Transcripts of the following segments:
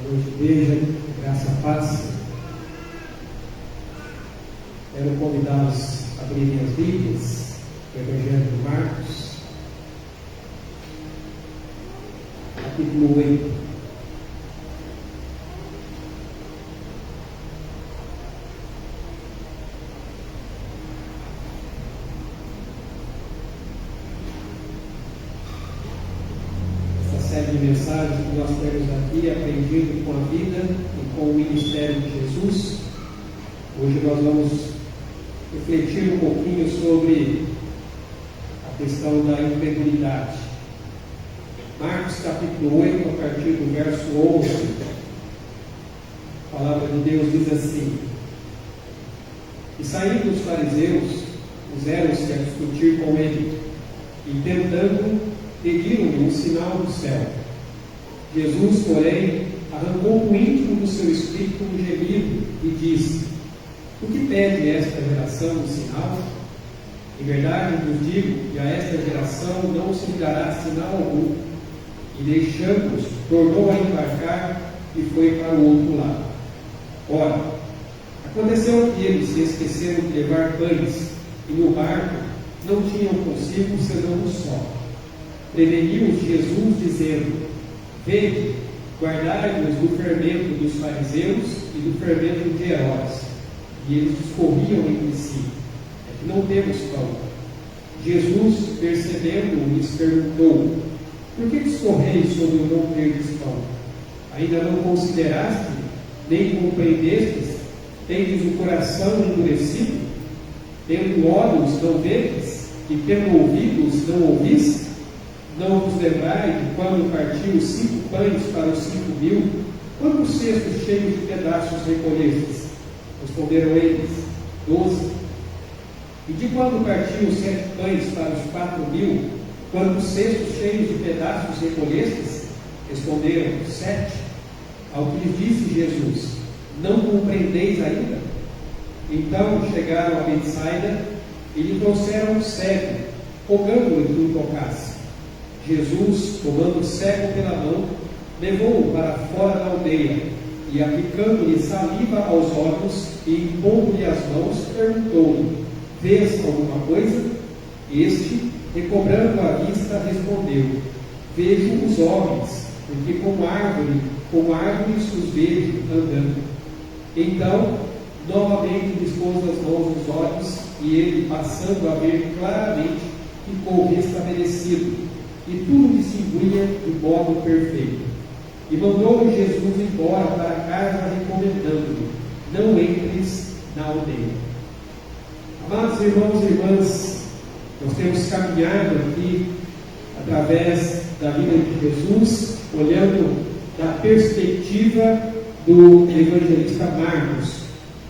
noite, igreja, graça e paz. Quero convidá-los a abrirem as Bíblias, o Evangelho de Marcos, capítulo 8. De mensagens que nós temos aqui aprendido com a vida e com o ministério de Jesus. Hoje nós vamos refletir um pouquinho sobre a questão da incredulidade. Marcos capítulo 8, a partir do verso 11, a palavra de Deus diz assim: E saindo os fariseus, puseram-se a discutir com ele, e tentando pediram-lhe um sinal do céu. Jesus, porém, arrancou o íntimo do seu espírito um gemido e disse: O que pede esta geração um sinal? Em verdade vos digo que a esta geração não se lhe dará sinal algum. E deixando-os, tornou a embarcar e foi para o outro lado. Ora, aconteceu que eles se esqueceram de levar pães, e no barco não tinham consigo senão um só. Preveniu-os Jesus, dizendo: Vede, guardai-vos do fermento dos fariseus e do fermento de Herodes. E eles discorriam entre si: É que não temos pão. Jesus, percebendo-o, lhes perguntou: Por que discorreis sobre o não terdes pão? Ainda não consideraste, nem compreendestes? Tendes o coração endurecido? Tendo olhos, não vedes? E tendo ouvidos, não ouvis? Não vos lembrai de quando partiu os 5 pães para os 5.000, quantos cestos cheios de pedaços recolhestes? Responderam eles: 12. E de quando partiu os 7 pães para os 4.000, quantos cestos cheios de pedaços recolhestes? Responderam: 7. Ao que lhes disse Jesus: Não compreendeis ainda? Então chegaram a Betsaida e lhe trouxeram um cego, rogando-lhe que o tocasse. Jesus, tomando o cego pela mão, levou-o para fora da aldeia, e aplicando-lhe saliva aos olhos e impondo-lhe as mãos, perguntou-lhe: Vês alguma coisa? Este, recobrando a vista, respondeu: Vejo os homens, porque como árvores os vejo andando. Então, novamente lhes pôs as mãos nos olhos, e ele, passando a ver claramente, ficou restabelecido, e tudo distinguia de modo perfeito. E mandou Jesus embora para casa, recomendando-lhe: Não entres na aldeia. Amados irmãos e irmãs, nós temos caminhado aqui através da vida de Jesus, olhando da perspectiva do evangelista Marcos,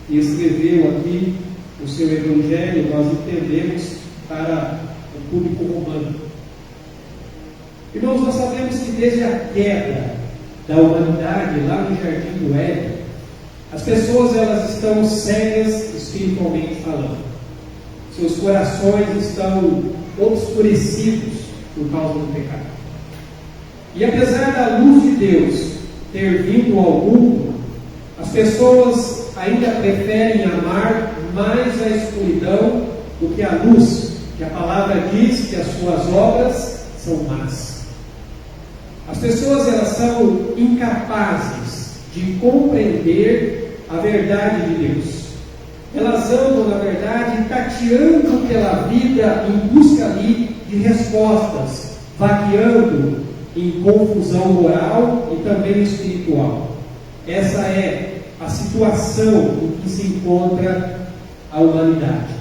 que escreveu aqui o seu evangelho, nós entendemos, para o público romano. Irmãos, nós sabemos que desde a queda da humanidade lá no Jardim do Éden, as pessoas elas estão cegas espiritualmente falando. Seus corações estão obscurecidos por causa do pecado. E apesar da luz de Deus ter vindo ao mundo, as pessoas ainda preferem amar mais a escuridão do que a luz, que a palavra diz que as suas obras são más. As pessoas elas são incapazes de compreender a verdade de Deus. Elas andam, na verdade, tateando pela vida em busca ali de respostas, vagueando em confusão moral e também espiritual. Essa é a situação em que se encontra a humanidade.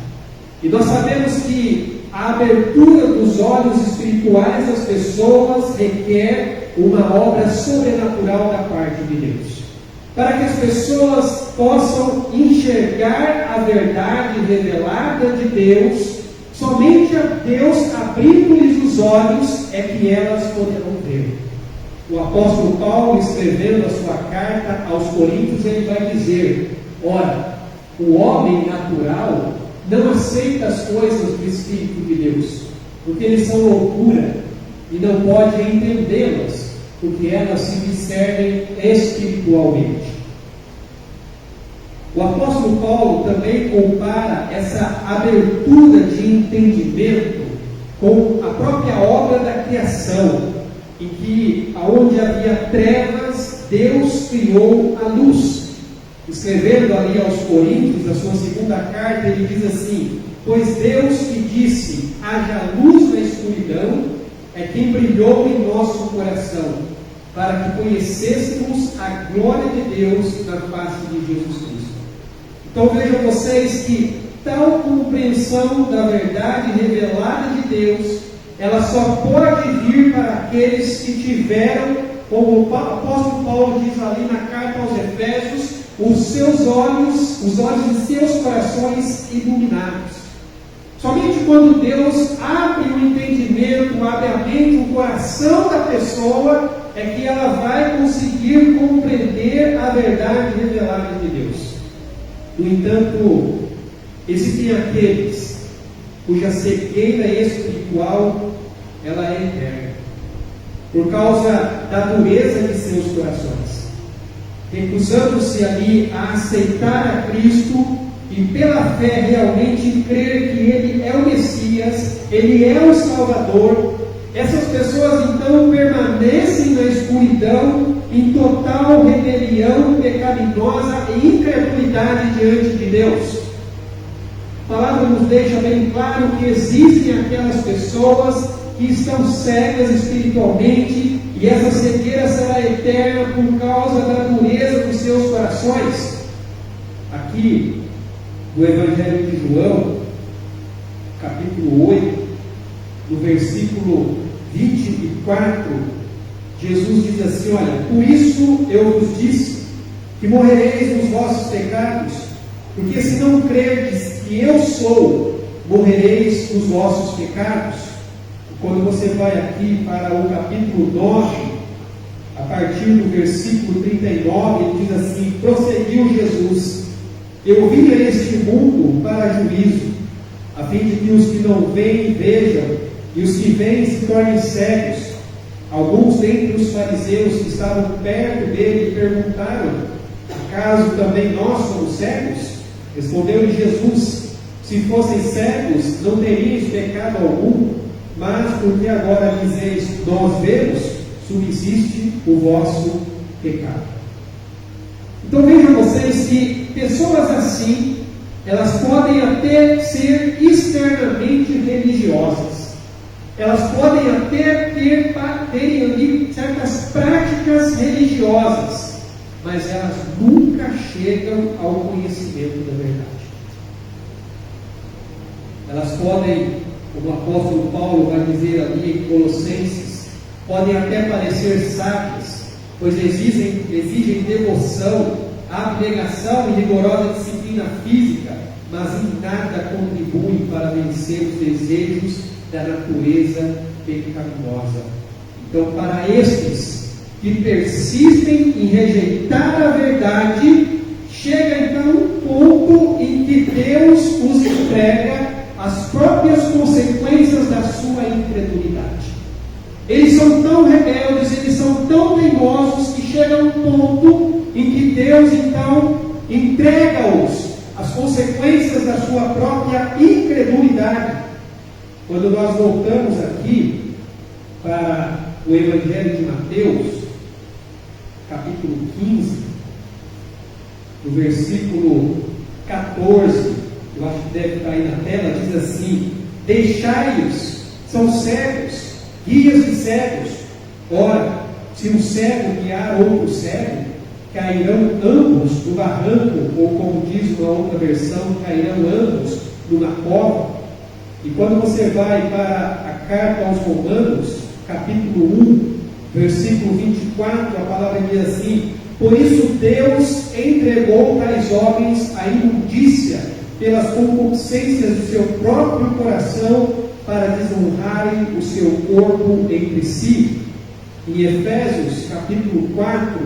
E nós sabemos que a abertura dos olhos espirituais das pessoas requer uma obra sobrenatural da parte de Deus, para que as pessoas possam enxergar a verdade revelada de Deus. Somente a Deus abrindo-lhes os olhos é que elas poderão ver. O apóstolo Paulo, escrevendo a sua carta aos Coríntios, ele vai dizer: ora, o homem natural não aceita as coisas do Espírito de Deus, porque eles são loucura e não pode entendê-las, porque elas se discernem espiritualmente. O apóstolo Paulo também compara essa abertura de entendimento com a própria obra da criação, em que, aonde havia trevas, Deus criou a luz. Escrevendo ali aos Coríntios, na sua segunda carta, ele diz assim: pois Deus que disse, haja luz na escuridão, é quem brilhou em nosso coração, para que conhecêssemos a glória de Deus na face de Jesus Cristo. Então vejam vocês que tal compreensão da verdade revelada de Deus, ela só pode vir para aqueles que tiveram, como o apóstolo Paulo diz ali na carta aos Efésios, os seus olhos, os olhos de seus corações iluminados. Somente quando Deus abre o entendimento, abre a mente, o coração da pessoa, é que ela vai conseguir compreender a verdade revelada de Deus. No entanto, existem aqueles cuja cegueira espiritual ela é eterna, por causa da dureza de seus corações, recusando-se ali a aceitar a Cristo e pela fé realmente crer que Ele é o Messias, Ele é o Salvador. Essas pessoas então permanecem na escuridão, em total rebelião pecaminosa e incredulidade diante de Deus. A palavra nos deixa bem claro que existem aquelas pessoas que estão cegas espiritualmente, e essa cegueira será eterna por causa da dureza dos seus corações. Aqui, no Evangelho de João, capítulo 8, no versículo 24, Jesus diz assim: olha, por isso eu vos disse que morrereis nos vossos pecados, porque se não crerdes que eu sou, morrereis nos vossos pecados. E quando você vai aqui para o capítulo 9, a partir do versículo 39, ele diz assim: prosseguiu Jesus: eu vim a este mundo para juízo, a fim de que os que não veem vejam, e os que veem se tornem cegos. Alguns dentre os fariseus que estavam perto dele perguntaram: acaso também nós somos cegos? Respondeu-lhe Jesus: se fossem cegos, não teríeis pecado algum, mas porque agora dizeis, nós vemos, subsiste o vosso pecado. Então vejam vocês que pessoas assim, elas podem até ser externamente religiosas, elas podem até terem ali certas práticas religiosas, mas elas nunca chegam ao conhecimento da verdade. Elas podem, como o apóstolo Paulo vai dizer ali em Colossenses, podem até parecer sábias, pois exigem devoção, abnegação e rigorosa disciplina física, mas em nada contribuem para vencer os desejos da natureza pecaminosa. Então, para estes que persistem em rejeitar a verdade, chega então um ponto em que Deus os entrega as próprias consequências da sua incredulidade. Eles são tão rebeldes, eles são tão teimosos, que chega um ponto em que Deus então entrega-os as consequências da sua própria incredulidade. Quando nós voltamos aqui para o Evangelho de Mateus, capítulo 15, no versículo 14, eu acho que deve estar aí na tela, diz assim: deixai-os, são cegos, guias de cegos. Ora, se um cego guiar outro cego, cairão ambos no barranco, ou como diz uma outra versão, cairão ambos numa cova. E quando você vai para a carta aos Romanos, capítulo 1, versículo 24, a palavra diz assim: por isso Deus entregou tais homens à imundícia pelas concupiscências do seu próprio coração, para desonrarem o seu corpo entre si. Em Efésios capítulo 4,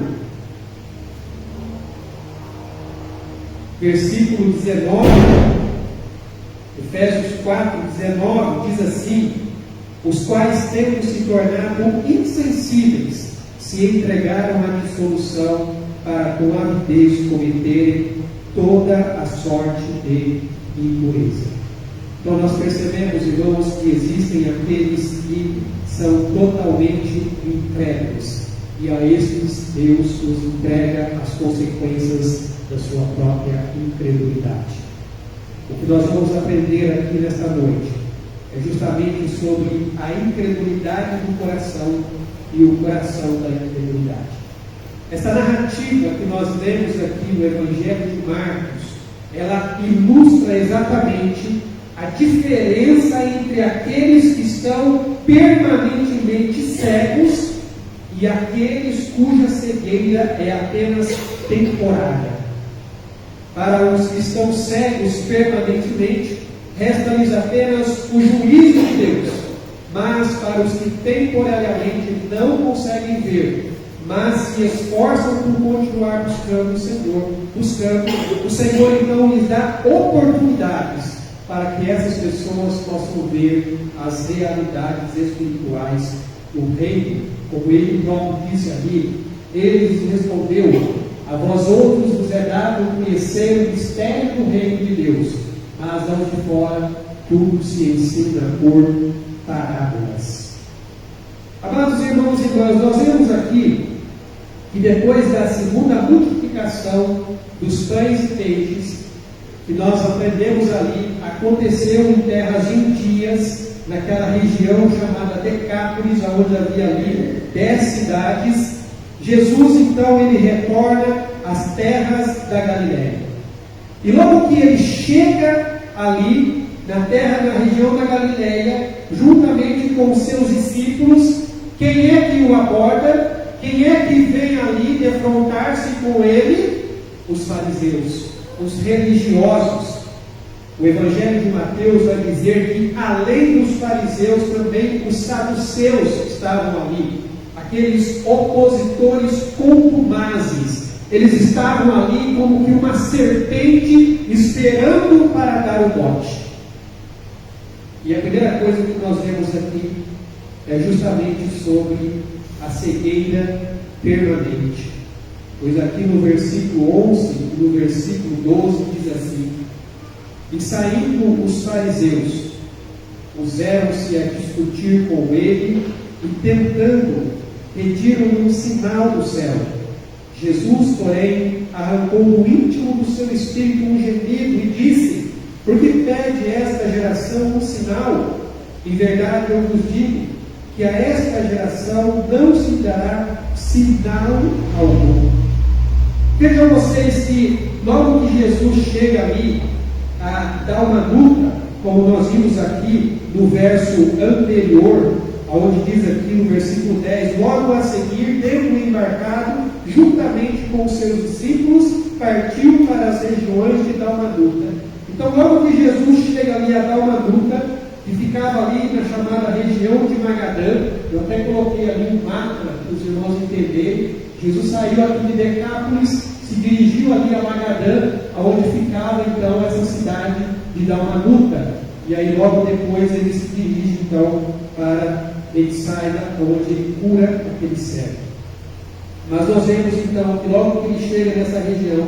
versículo 19, Efésios 4, 19, diz assim: os quais tendo se tornado insensíveis, se entregaram à dissolução para com avidez cometerem toda a sorte de impureza. Então nós percebemos, irmãos, que existem aqueles que são totalmente incrédulos, e a estes Deus os entrega as consequências da sua própria incredulidade. O que nós vamos aprender aqui nesta noite é justamente sobre a incredulidade do coração e o coração da incredulidade. Essa narrativa que nós lemos aqui no Evangelho de Marcos, ela ilustra exatamente a diferença entre aqueles que estão permanentemente cegos e aqueles cuja cegueira é apenas temporária. Para os que estão cegos permanentemente, resta-lhes apenas o juízo de Deus. Mas para os que temporariamente não conseguem ver, mas se esforçam por continuar buscando o Senhor então lhes dá oportunidades para que essas pessoas possam ver as realidades espirituais do reino. Como ele próprio disse ali, ele lhes respondeu: a vós outros vos é dado conhecer o mistério do reino de Deus, mas aos de fora tudo se ensina por parábolas. Amados irmãos e irmãs, nós vemos aqui que depois da segunda multiplicação dos pães e peixes, que nós aprendemos ali, aconteceu em terras gentias, naquela região chamada Decápolis, onde havia ali 10 cidades. Jesus então ele retorna às terras da Galiléia. E logo que ele chega ali, na região da Galiléia, juntamente com os seus discípulos, quem é que o aborda? Quem é que vem ali defrontar-se com ele? Os fariseus, os religiosos. O Evangelho de Mateus vai dizer que, além dos fariseus, também os saduceus estavam ali, aqueles opositores contumazes. Eles estavam ali como que uma serpente esperando para dar o bote. E a primeira coisa que nós vemos aqui é justamente sobre a cegueira permanente. Pois aqui no versículo 11 e no versículo 12 diz assim: e saindo os fariseus, puseram-se a discutir com ele e tentando, pediram-lhe um sinal do céu. Jesus, porém, arrancou do íntimo do seu espírito um gemido e disse: por que pede esta geração um sinal? Em verdade eu vos digo que a esta geração não se dará sinal algum. Vejam vocês que logo que Jesus chega ali a dar uma luta, como nós vimos aqui no verso anterior, onde diz aqui no versículo 10, logo a seguir, tendo embarcado, juntamente com os seus discípulos, partiu para as regiões de Dalmanuta. Então, logo que Jesus chega ali a Dalmanuta, que ficava ali na chamada região de Magadã, eu até coloquei ali um mapa para os irmãos entenderem. Jesus saiu aqui de Decápolis, se dirigiu ali a Magadã, onde ficava então essa cidade de Dalmanuta. E aí logo depois ele se dirige então para Betsaida, onde ele cura aquele cego. Mas nós vemos então que logo que ele chega nessa região,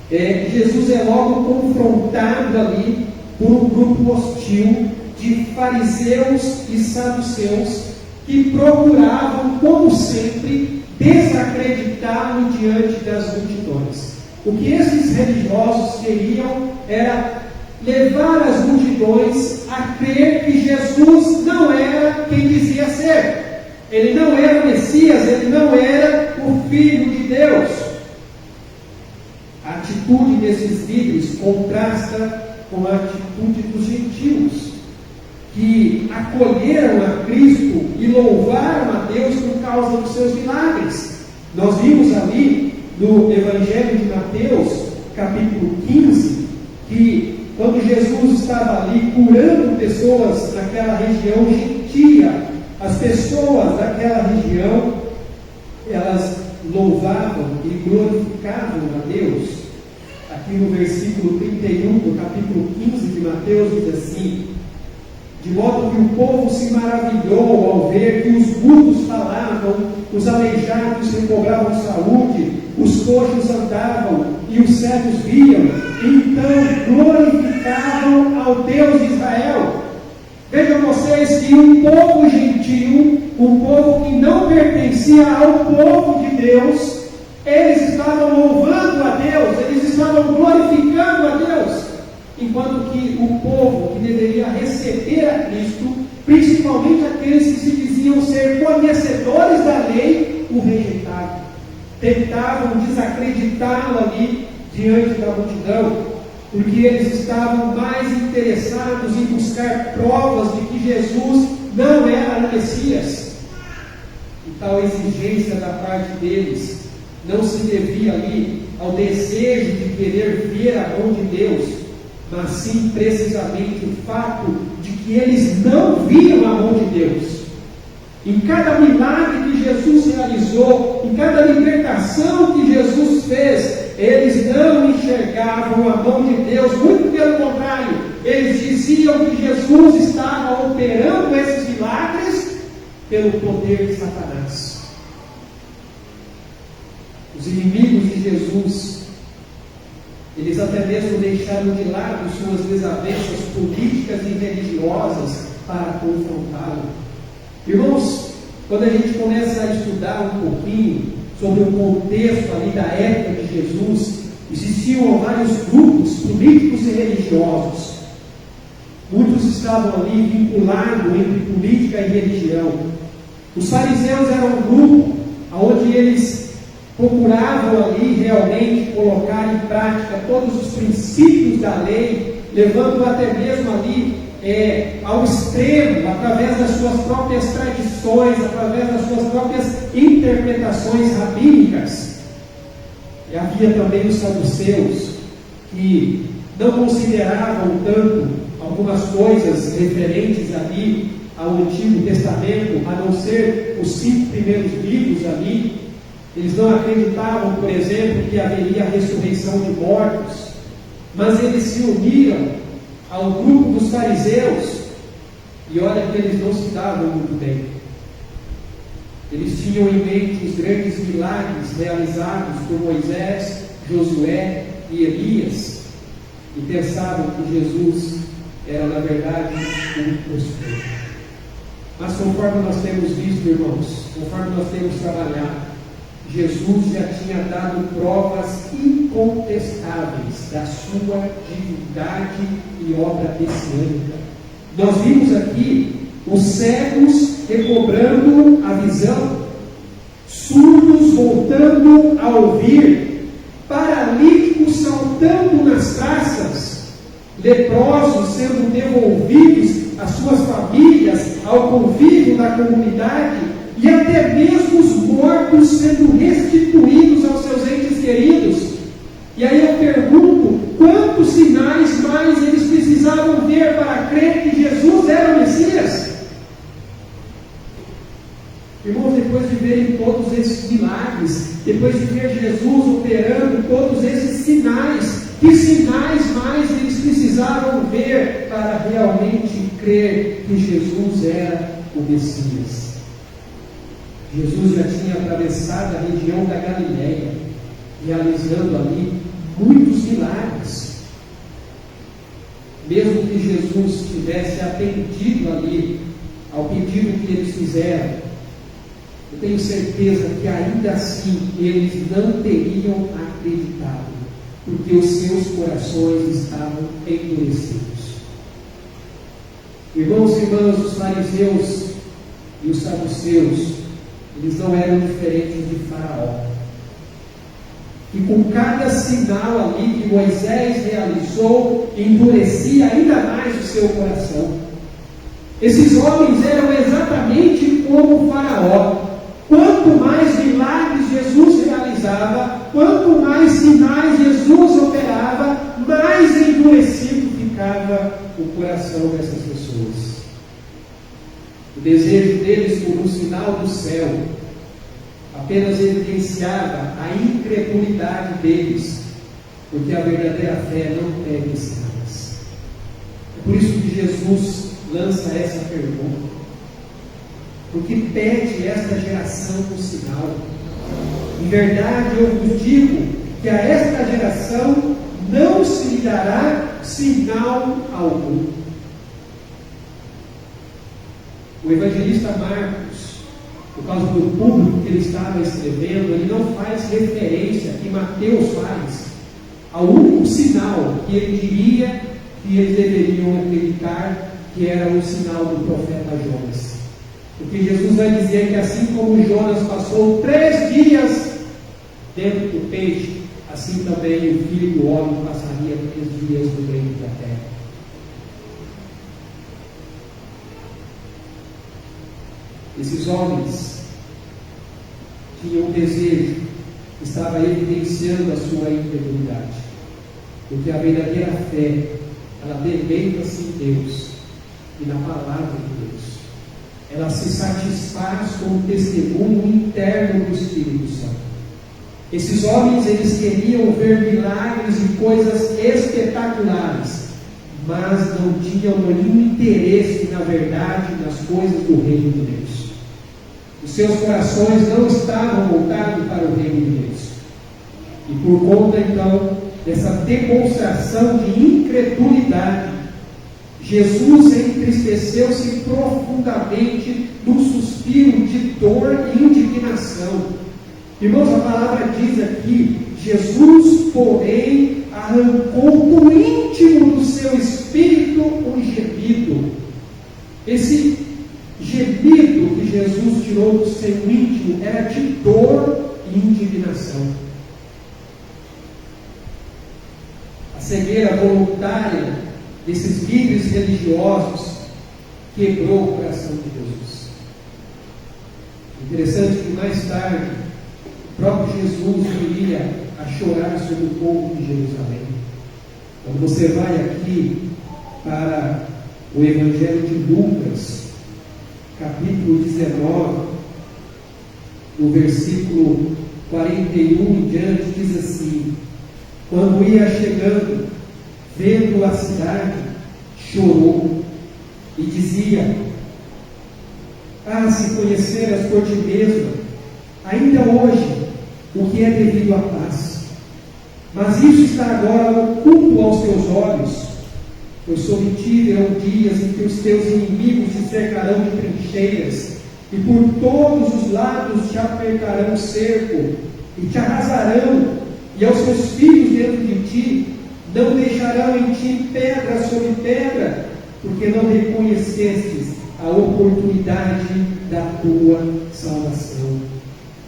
Jesus é logo confrontado ali por um grupo hostil de fariseus e saduceus que procuravam, como sempre, desacreditá-lo diante das multidões. O que esses religiosos queriam era levar as multidões a crer que Jesus não era quem dizia ser. Ele não era o Messias, ele não era o Filho de Deus. A atitude desses líderes contrasta com a atitude dos gentios, que acolheram a Cristo e louvaram a Deus por causa dos seus milagres. Nós vimos ali no Evangelho de Mateus, capítulo 15, que quando Jesus estava ali curando pessoas naquela região gentia, as pessoas daquela região, elas louvavam e glorificavam a Deus. Aqui no versículo 31 do capítulo 15 de Mateus diz assim: de modo que o povo se maravilhou ao ver que os mudos falavam, os aleijados recobravam saúde, os coxos andavam e os cegos viam, então glorificavam ao Deus de Israel. Vejam vocês que um povo gentil, um povo que não pertencia ao povo de Deus, eles estavam louvando a Deus, eles estavam glorificando a Deus, enquanto que o povo que deveria receber a Cristo, principalmente aqueles que se diziam ser conhecedores da lei, o rejeitavam, tentavam desacreditá-lo ali diante da multidão, porque eles estavam mais interessados em buscar provas de que Jesus não era o Messias. E tal exigência da parte deles não se devia ali ao desejo de querer ver a mão de Deus, mas sim precisamente o fato de que eles não viam a mão de Deus. Em cada milagre que Jesus realizou, em cada libertação que Jesus fez, eles não enxergavam a mão de Deus, muito pelo contrário, eles diziam que Jesus estava operando esses milagres pelo poder de Satanás. Os inimigos de Jesus, eles até mesmo deixaram de lado suas desavenças políticas e religiosas para confrontá-lo. Irmãos, quando a gente começa a estudar um pouquinho sobre o contexto ali da época de Jesus, existiam vários grupos políticos e religiosos. Muitos estavam ali vinculados entre política e religião. Os fariseus eram um grupo onde eles procuravam ali realmente colocar em prática todos os princípios da lei, levando até mesmo ali ao extremo, através das suas próprias tradições, através das suas próprias interpretações rabínicas. E havia também os saduceus, que não consideravam tanto algumas coisas referentes ali ao Antigo Testamento, a não ser os 5 primeiros livros ali. Eles não acreditavam, por exemplo, que haveria a ressurreição de mortos, mas eles se uniram ao grupo dos fariseus, e olha que eles não se davam muito bem. Eles tinham em mente os grandes milagres realizados por Moisés, Josué e Elias, e pensavam que Jesus era, na verdade, um impostor. Mas conforme nós temos visto, irmãos, conforme nós temos trabalhado, Jesus já tinha dado provas incontestáveis da sua divindade e obra messiânica. Nós vimos aqui os cegos recobrando a visão, surdos voltando a ouvir, paralíticos saltando nas praças, leprosos sendo devolvidos às suas famílias, ao convívio da comunidade, e até mesmo os mortos sendo restituídos aos seus entes queridos. E aí eu pergunto, quantos sinais mais eles precisavam ver para crer que Jesus era o Messias? Irmãos, depois de verem todos esses milagres, depois de ver Jesus operando todos esses sinais, que sinais mais eles precisavam ver para realmente crer que Jesus era o Messias? Jesus já tinha atravessado a região da Galileia, realizando ali muitos milagres. Mesmo que Jesus tivesse atendido ali ao pedido que eles fizeram, eu tenho certeza que ainda assim eles não teriam acreditado, porque os seus corações estavam endurecidos. Irmãos e irmãs, os fariseus e os saduceus, eles não eram diferentes de Faraó. E com cada sinal ali que Moisés realizou, endurecia ainda mais o seu coração. Esses homens eram exatamente como Faraó. Quanto mais milagres Jesus realizava, quanto mais sinais Jesus operava, mais endurecido ficava o coração dessas pessoas. O desejo deles por um sinal do céu apenas evidenciava a incredulidade deles, porque a verdadeira fé não pede sinais. É por isso que Jesus lança essa pergunta: porque pede esta geração um sinal. Em verdade, eu vos digo que a esta geração não se lhe dará sinal algum. O evangelista Marcos, por causa do público que ele estava escrevendo, ele não faz referência, que Mateus faz, ao único sinal que ele diria que eles deveriam acreditar, que era o sinal do profeta Jonas. Porque Jesus vai dizer que assim como Jonas passou 3 dias dentro do peixe, assim também o Filho do Homem passaria 3 dias no meio da terra. Esses homens tinham um desejo, estava evidenciando a sua incredulidade, porque a verdadeira fé, ela deleita-se em Deus e na palavra de Deus. Ela se satisfaz com o testemunho interno do Espírito Santo. Esses homens, eles queriam ver milagres e coisas espetaculares, mas não tinham nenhum interesse, na verdade, nas coisas do reino de Deus. Os seus corações não estavam voltados para o reino de Deus. E por conta, então, dessa demonstração de incredulidade, Jesus entristeceu-se profundamente num suspiro de dor e indignação. Irmãos, a palavra diz aqui: Jesus, porém, arrancou do íntimo do seu espírito um gemido. Esse gemido que Jesus tirou do seu íntimo era de dor e indignação. A cegueira voluntária desses líderes religiosos quebrou o coração de Jesus. Interessante que mais tarde o próprio Jesus viria a chorar sobre o povo de Jerusalém. Quando você vai aqui para o Evangelho de Lucas, capítulo 19, no versículo 41 em diante, diz assim: quando ia chegando, vendo a cidade, chorou e dizia: ah, se conheceras por ti mesma, ainda hoje, o que é devido à paz. Mas isso está agora oculto aos teus olhos, pois sobre ti virão dias em que os teus inimigos te cercarão de trincheiras, e por todos os lados te apertarão o cerco, e te arrasarão, e aos teus filhos dentro de ti não deixarão em ti pedra sobre pedra, porque não reconhecestes a oportunidade da tua salvação.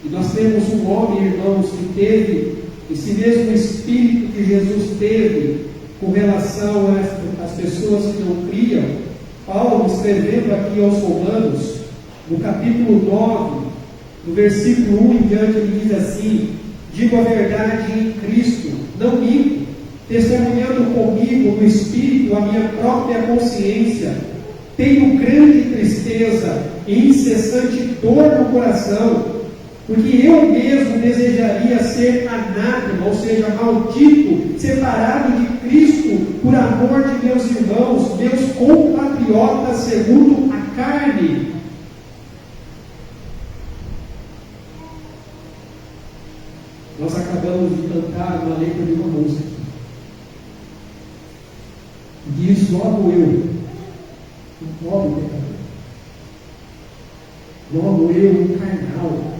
E nós temos um homem, irmãos, que teve esse mesmo espírito que Jesus teve com relação às pessoas que não criam. Paulo, escrevendo aqui aos Romanos, no capítulo 9, no versículo 1 em diante, ele diz assim: digo a verdade em Cristo, não minto, testemunhando comigo no Espírito a minha própria consciência, tenho grande tristeza e incessante dor no coração, porque eu mesmo desejaria ser anátema, ou seja, maldito, separado de Cristo, por amor de meus irmãos, meus compatriotas, segundo a carne. Nós acabamos de cantar uma letra de uma música. Diz: logo eu, um pobre pecador, logo eu, um carnal,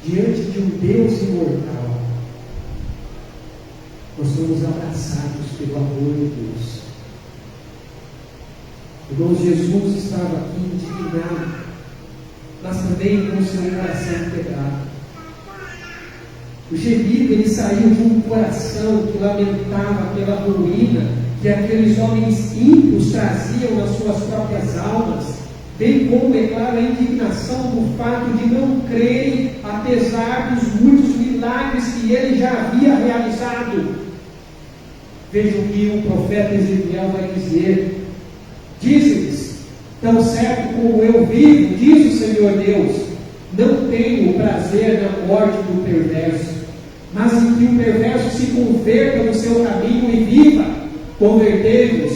diante de um Deus imortal, nós somos abraçados pelo amor de Deus. Irmãos, Jesus estava aqui indignado, mas também com o seu coração quebrado. O gemido, ele saiu de um coração que lamentava pela ruína que aqueles homens ímpios traziam nas suas próprias almas, bem como, é claro, a indignação do fato de não crerem, apesar dos muitos milagres que ele já havia realizado. Veja o que o profeta Ezequiel vai dizer: diz-lhes, tão certo como eu vivo, diz o Senhor Deus, não tenho prazer na morte do perverso, mas em que o perverso se converta no seu caminho e viva. Convertei-vos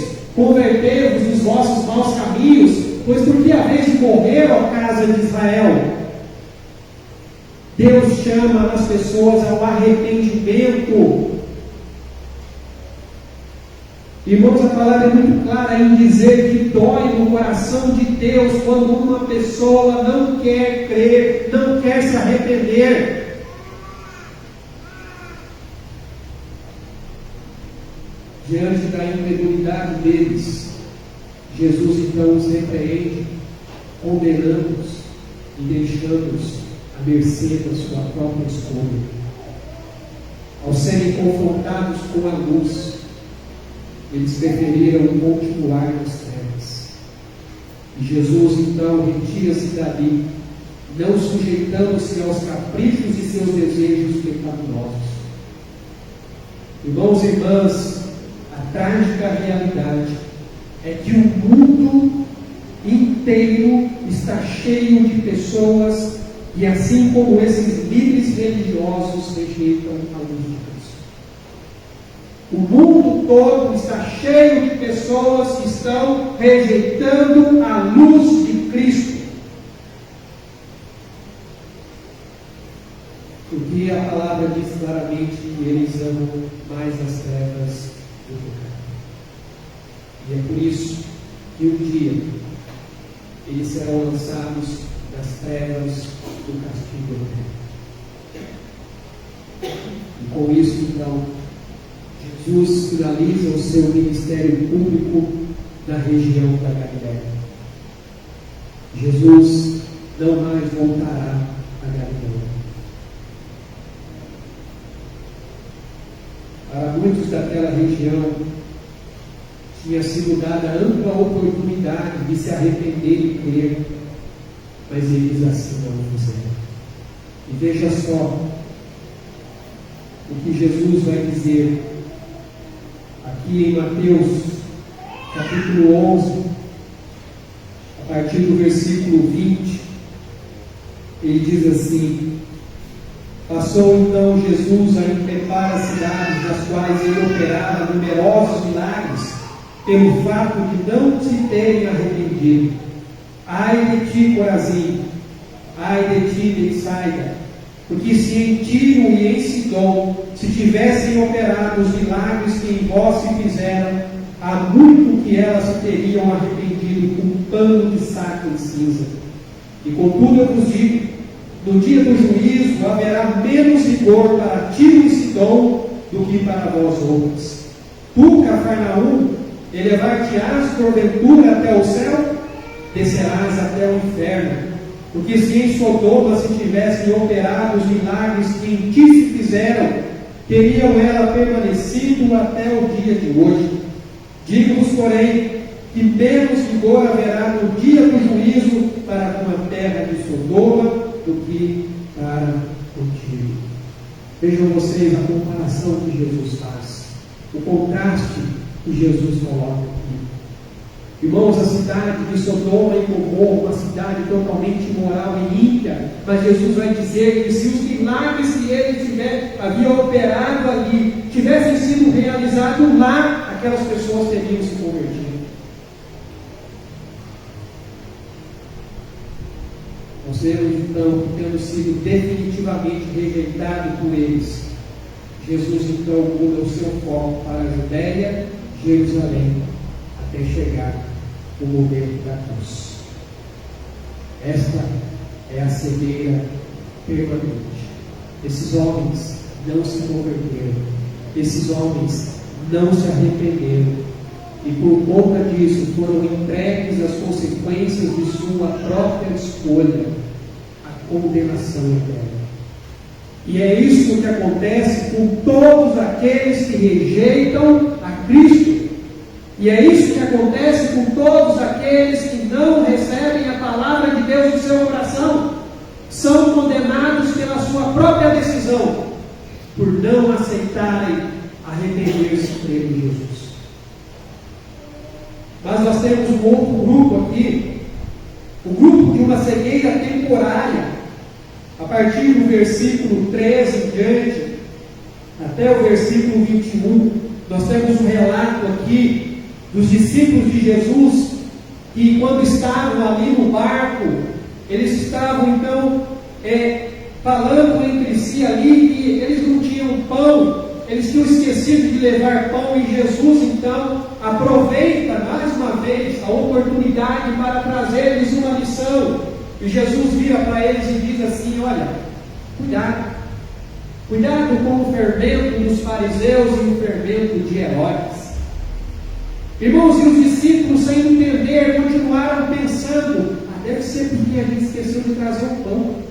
dos vossos maus caminhos, Pois porque a vez de morrer, ó casa de Israel, Deus chama as pessoas ao arrependimento. Irmãos, a palavra é muito clara em dizer que dói no coração de Deus quando uma pessoa não quer crer, não quer se arrepender. Diante da incredulidade deles, Jesus então os repreende, condenando-os e deixando-os à mercê da sua própria escolha. Ao serem confrontados com a luz, eles preferiram continuar nas trevas. E Jesus então retira-se dali, não sujeitando-se aos caprichos de seus desejos pecaminosos. Irmãos e irmãs, a trágica realidade é que o mundo inteiro está cheio de pessoas e assim como esses líderes religiosos rejeitam a luz de Cristo. O mundo todo está cheio de pessoas que estão rejeitando a luz de Cristo. Porque a palavra diz claramente que eles amam mais as trevas do pecado. E é por isso que um dia eles serão lançados das trevas do castigo eterno. E com isso, então, Jesus finaliza o seu ministério público na região da Galiléia. Jesus não mais voltará a Galiléia. Para muitos daquela região, tinha sido dada ampla oportunidade de se arrepender e crer, mas eles assim não fizeram. E veja só o que Jesus vai dizer aqui em Mateus, capítulo 11, a partir do versículo 20, ele diz assim: passou então Jesus a increpar as cidades das quais ele operava numerosos milagres, pelo fato de não se terem arrependido. Ai de ti, Corazim! Ai de ti, Betsaida! Porque se em Tiro e em Sidom se tivessem operado os milagres que em vós se fizeram, há muito que elas se teriam arrependido com um pano de saco e cinza. E contudo eu vos digo, no dia do juízo haverá menos rigor para Tiro e Sidom do que para vós outros. Tu, Cafarnaum, elevar-te-ás porventura até o céu? Descerás até o inferno. Porque se em Sodoma se tivessem operado os milagres que em ti se fizeram, teriam ela permanecido até o dia de hoje. Digo-vos, porém, que menos vigor haverá no dia do juízo para com a terra de Sodoma do que para contigo. Vejam vocês a comparação que Jesus faz, o contraste que Jesus coloca aqui. Irmãos, a cidade de Sodoma e Gomorra, uma cidade totalmente imoral e ímpia, mas Jesus vai dizer que se os milagres que ele havia operado ali tivessem sido realizados lá, aquelas pessoas teriam se convertido. Nós vemos então que, tendo sido definitivamente rejeitado por eles, Jesus então muda o seu foco para a Judéia, Jerusalém, até chegar o momento da cruz. Esta é a cegueira permanente. Esses homens não se converteram, esses homens não se arrependeram, e por conta disso foram entregues às consequências de sua própria escolha, a condenação eterna. E é isso que acontece com todos aqueles que rejeitam a Cristo. E é isso que acontece com todos aqueles que não recebem a palavra de Deus no seu coração. São condenados pela sua própria decisão, por não aceitarem arrepender-se e crer em Jesus. Mas nós temos um outro grupo aqui, o grupo de uma cegueira temporária. A partir do versículo 13 em diante, até o versículo 21, nós temos um relato aqui dos discípulos de Jesus E quando estavam ali no barco, eles estavam então falando entre si ali que eles não tinham pão, eles tinham esquecido de levar pão, e Jesus então aproveita mais uma vez a oportunidade para trazer-lhes uma lição. E Jesus vira para eles e diz assim: olha, cuidado com o fermento dos fariseus e o fermento de Herodes. Irmãos, e os discípulos, sem entender, continuaram pensando: deve ser porque a gente esqueceu de trazer o pão.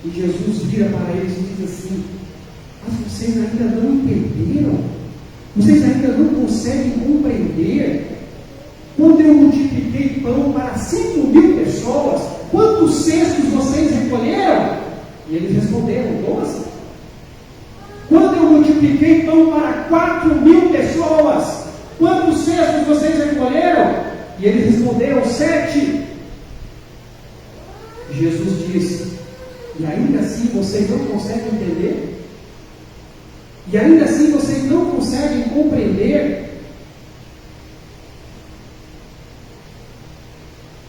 E Jesus vira para eles e diz assim: mas vocês ainda não entenderam? Vocês ainda não conseguem compreender? Quando eu multipliquei pão para 5.000 pessoas, quantos cestos vocês recolheram? E eles responderam: 12. Quando eu multipliquei pão para 4.000 pessoas, quantos cestos vocês recolheram? E eles responderam: 7. Jesus disse: e ainda assim vocês não conseguem entender? E ainda assim vocês não conseguem compreender?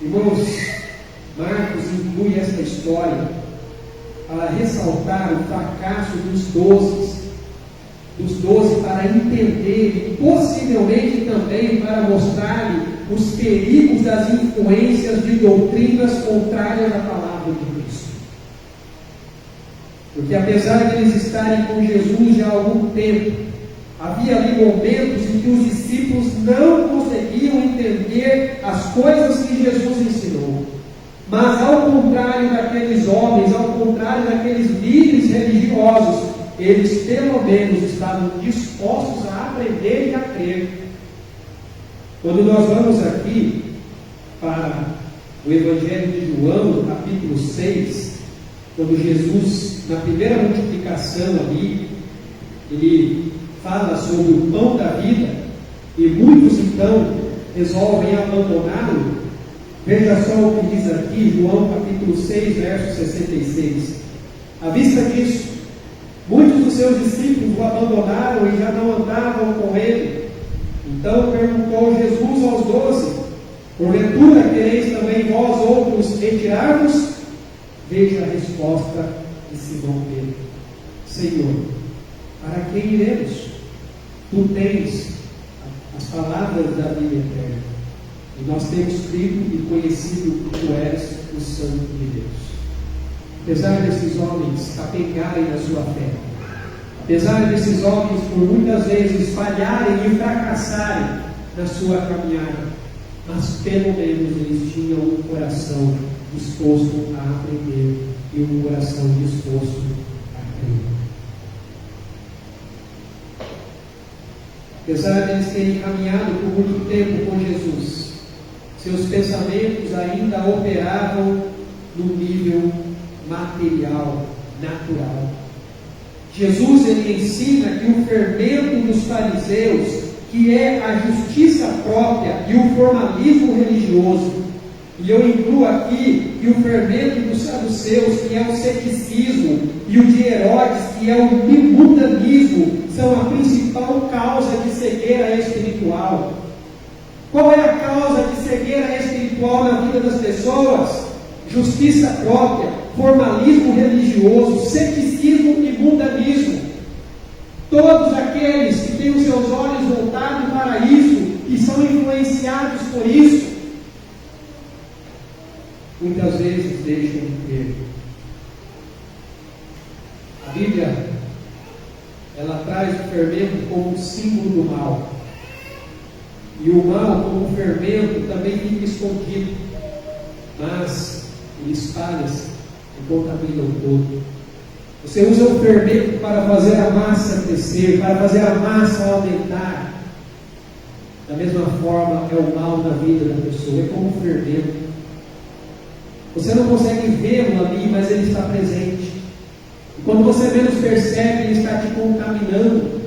Irmãos, Marcos inclui esta história para ressaltar o fracasso dos 12 para entender, e possivelmente também para mostrar-lhe os perigos das influências de doutrinas contrárias à palavra de Cristo. Porque apesar de eles estarem com Jesus já há algum tempo, havia ali momentos em que os discípulos não conseguiam entender as coisas que Jesus ensinou. Mas ao contrário daqueles homens, ao contrário daqueles líderes religiosos, eles pelo menos estavam dispostos a aprender e a crer. Quando nós vamos aqui para o Evangelho de João, no capítulo 6, quando Jesus, na primeira multiplicação ali, ele fala sobre o pão da vida, e muitos então resolvem abandoná-lo. Veja só o que diz aqui, João capítulo 6, verso 66. À vista disso, muitos dos seus discípulos o abandonaram e já não andavam com ele. Então perguntou Jesus aos 12: porventura quereis também vós outros retirar-vos? Veja a resposta de Simão Pedro: Senhor, para quem iremos? Tu tens as palavras da vida eterna, e nós temos crido e conhecido que tu és o Santo de Deus. Apesar desses homens capengarem na sua fé, apesar desses homens por muitas vezes falharem e fracassarem na sua caminhada, mas pelo menos eles tinham um coração disposto a aprender e um coração disposto a crer. Apesar de eles terem caminhado por muito tempo com Jesus, seus pensamentos ainda operavam no nível material, natural. Jesus ele ensina que o fermento dos fariseus, que é a justiça própria e o formalismo religioso, e eu incluo aqui que o fermento dos saduceus, que é o ceticismo, e o de Herodes, que é o mundanismo, são a principal causa de cegueira espiritual. Qual é a causa de cegueira espiritual na vida das pessoas? Justiça própria, formalismo religioso, ceticismo e mundanismo. Todos aqueles que têm os seus olhos voltados para isso e são influenciados por isso, muitas vezes deixam de crer. A Bíblia, ela traz o fermento como um símbolo do mal. E o mal, como fermento, também fica escondido, mas ele espalha-se e contamina o todo. Você usa o fermento para fazer a massa crescer, para fazer a massa aumentar. Da mesma forma é o mal na vida da pessoa, é como um fermento. Você não consegue vê-lo ali, mas ele está presente. E quando você menos percebe, ele está te contaminando.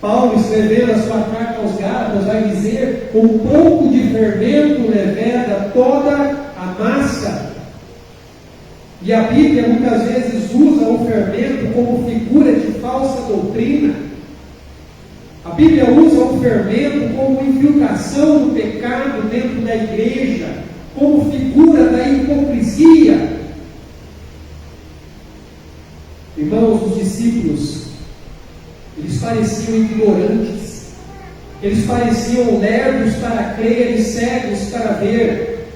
Paulo, escrevendo a sua carta aos Gálatas, vai dizer: um pouco de fermento leveda toda a massa. E a Bíblia muitas vezes usa o fermento como figura de falsa doutrina. A Bíblia usa o como fermento, como infiltração do pecado dentro da igreja, como figura da hipocrisia. Irmãos, os discípulos, eles pareciam ignorantes, eles pareciam lerdos para crer e cegos para ver.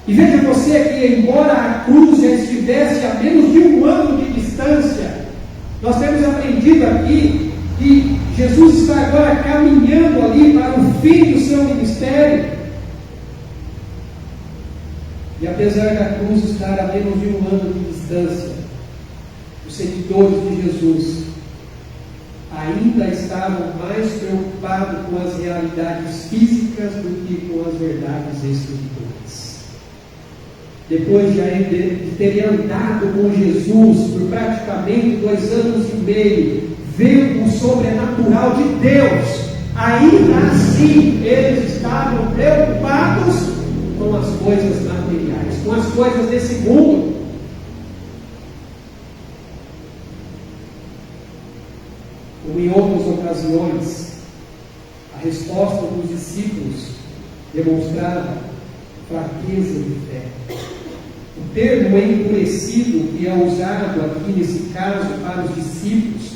E veja você que, embora a cruz já estivesse a menos de 1 ano de distância, nós temos aprendido aqui que Jesus está agora caminhando ali para o fim do seu ministério. E apesar da cruz estar a menos de 1 ano de distância, os seguidores de Jesus ainda estavam mais preocupados com as realidades físicas do que com as verdades espirituais. Depois de terem andado com Jesus por praticamente 2 anos e meio, vendo o sobrenatural de Deus, ainda assim eles estavam preocupados com as coisas materiais, com as coisas desse mundo. Como em outras ocasiões, a resposta dos discípulos demonstrava fraqueza de fé. O termo endurecido que é usado aqui nesse caso para os discípulos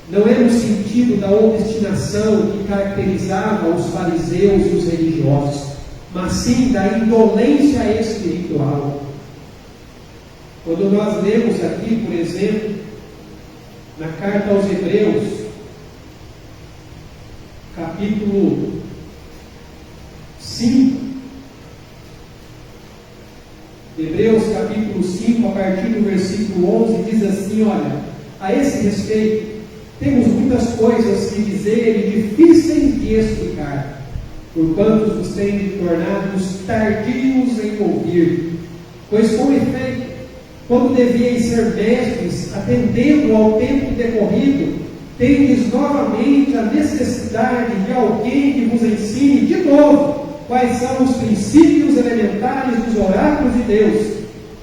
não é no sentido da obstinação que caracterizava os fariseus e os religiosos, mas sim da indolência espiritual. Quando nós lemos aqui, por exemplo, na carta aos Hebreus, capítulo 5, Hebreus capítulo 5, a partir do versículo 11, diz assim: olha, a esse respeito, temos muitas coisas que dizer e difíceis de explicar, porquanto nos tem tornados tardios em ouvir. Pois, com efeito, quando devíeis ser mestres, atendendo ao tempo decorrido, tendes novamente a necessidade de alguém que vos ensine de novo quais são os princípios elementares dos oráculos de Deus.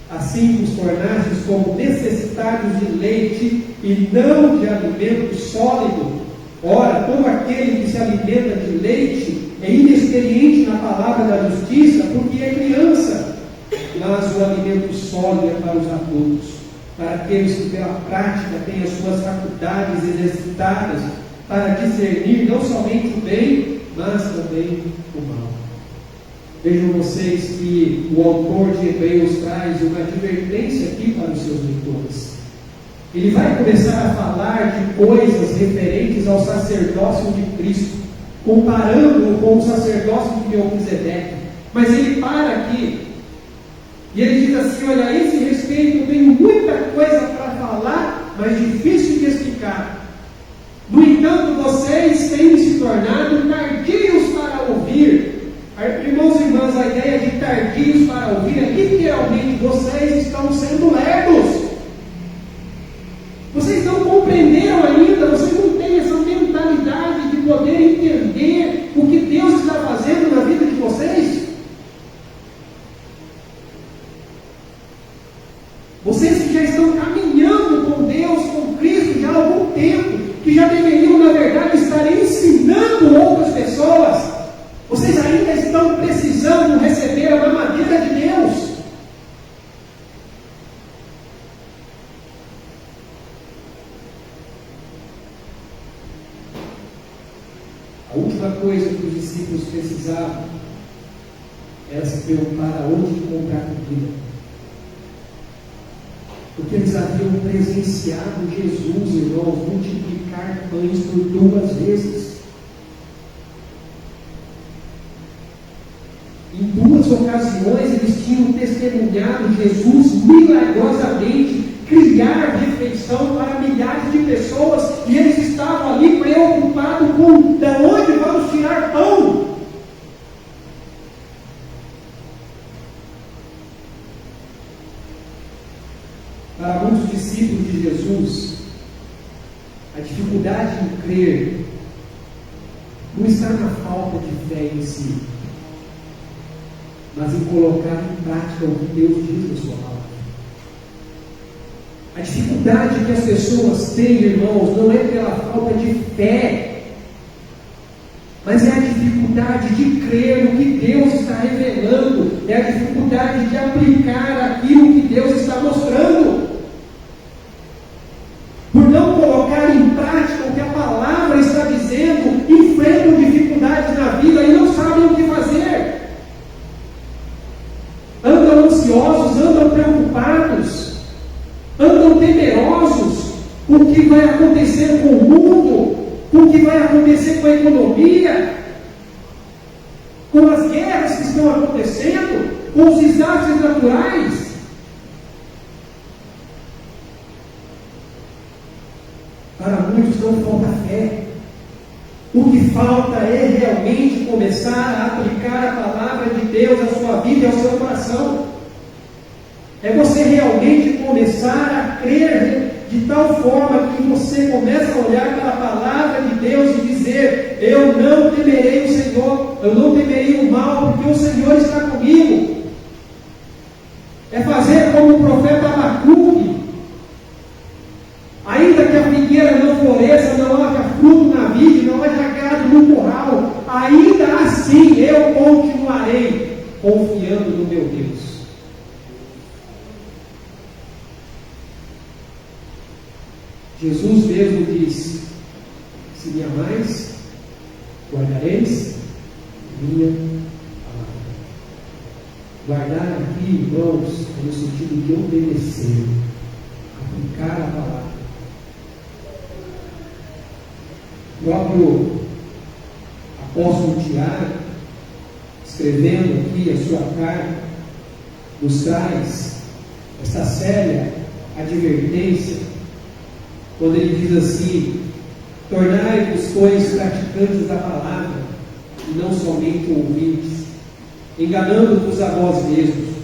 Assim vos tornastes como necessitados de leite e não de alimento sólido. Ora, todo aquele que se alimenta de leite é inexperiente na palavra da justiça, porque é criança. Mas o alimento sólido é para os adultos, para aqueles que pela prática têm as suas faculdades exercitadas para discernir não somente o bem, mas também o mal. Vejam vocês que o autor de Hebreus traz uma advertência aqui para os seus leitores. Ele vai começar a falar de coisas referentes ao sacerdócio de Cristo, comparando-o com o sacerdócio de Melquisedeque. Mas ele para aqui e ele diz assim: olha, a esse respeito eu tenho muita coisa para falar, mas difícil de explicar. No entanto, vocês têm se tornado tardios para ouvir. Irmãos e irmãs, a ideia de tardios para ouvir é literalmente vocês estão sendo lerdos. Vocês não compreenderam ainda, vocês não têm essa mentalidade de poder entender o que Deus está fazendo na vida de vocês. Vocês que já estão caminhando com Deus, com Cristo já há algum tempo, que já deveriam, na verdade, estar ensinando outras pessoas, vocês ainda estão precisando receber a mamadeira de Deus. A última coisa que os discípulos precisavam era se preocupar aonde comprar comida. Porque eles haviam presenciado Jesus, irmãos, multiplicar pães por 2 vezes. Em 2 ocasiões eles tinham testemunhado Jesus milagrosamente criar refeição para milhares de pessoas, e eles estavam ali preocupados com de onde vamos tirar pão. Para muitos discípulos de Jesus, a dificuldade em crer não está na falta de fé em si, mas em colocar em prática o que Deus diz na sua palavra. A dificuldade que as pessoas têm, irmãos, não é pela falta de fé, mas é a dificuldade de crer no que Deus está revelando, é a dificuldade de aplicar aquilo que Deus está mostrando. Por não colocar em prática o que a palavra está dizendo, enfrentam dificuldades na vida e não sabem o que fazer. Andam ansiosos, andam preocupados, andam temerosos com o que vai acontecer com o mundo, com o que vai acontecer com a economia, com as guerras que estão acontecendo, com os desastres naturais. Para muitos não falta fé. O que falta é realmente começar a aplicar a palavra de Deus à sua vida e ao seu coração. É você realmente começar a crer de tal forma que você começa a olhar para a palavra de Deus e dizer: eu não temerei o Senhor, eu não temerei o mal, porque o Senhor está comigo. É fazer como o profeta Abacuque: ainda que a figueira não floresça, não haja fruto na vide, não haja gado no curral, ainda assim eu continuarei confiando no meu Deus. Jesus mesmo diz: se me amais, guardareis minha palavra. Guardar aqui, irmãos, é no sentido de obedecer, aplicar a palavra. O próprio apóstolo Tiago, escrevendo aqui a sua carta, nos traz essa séria advertência, quando ele diz assim: tornai-vos, pois, praticantes da palavra, e não somente ouvintes, enganando-vos a vós mesmos.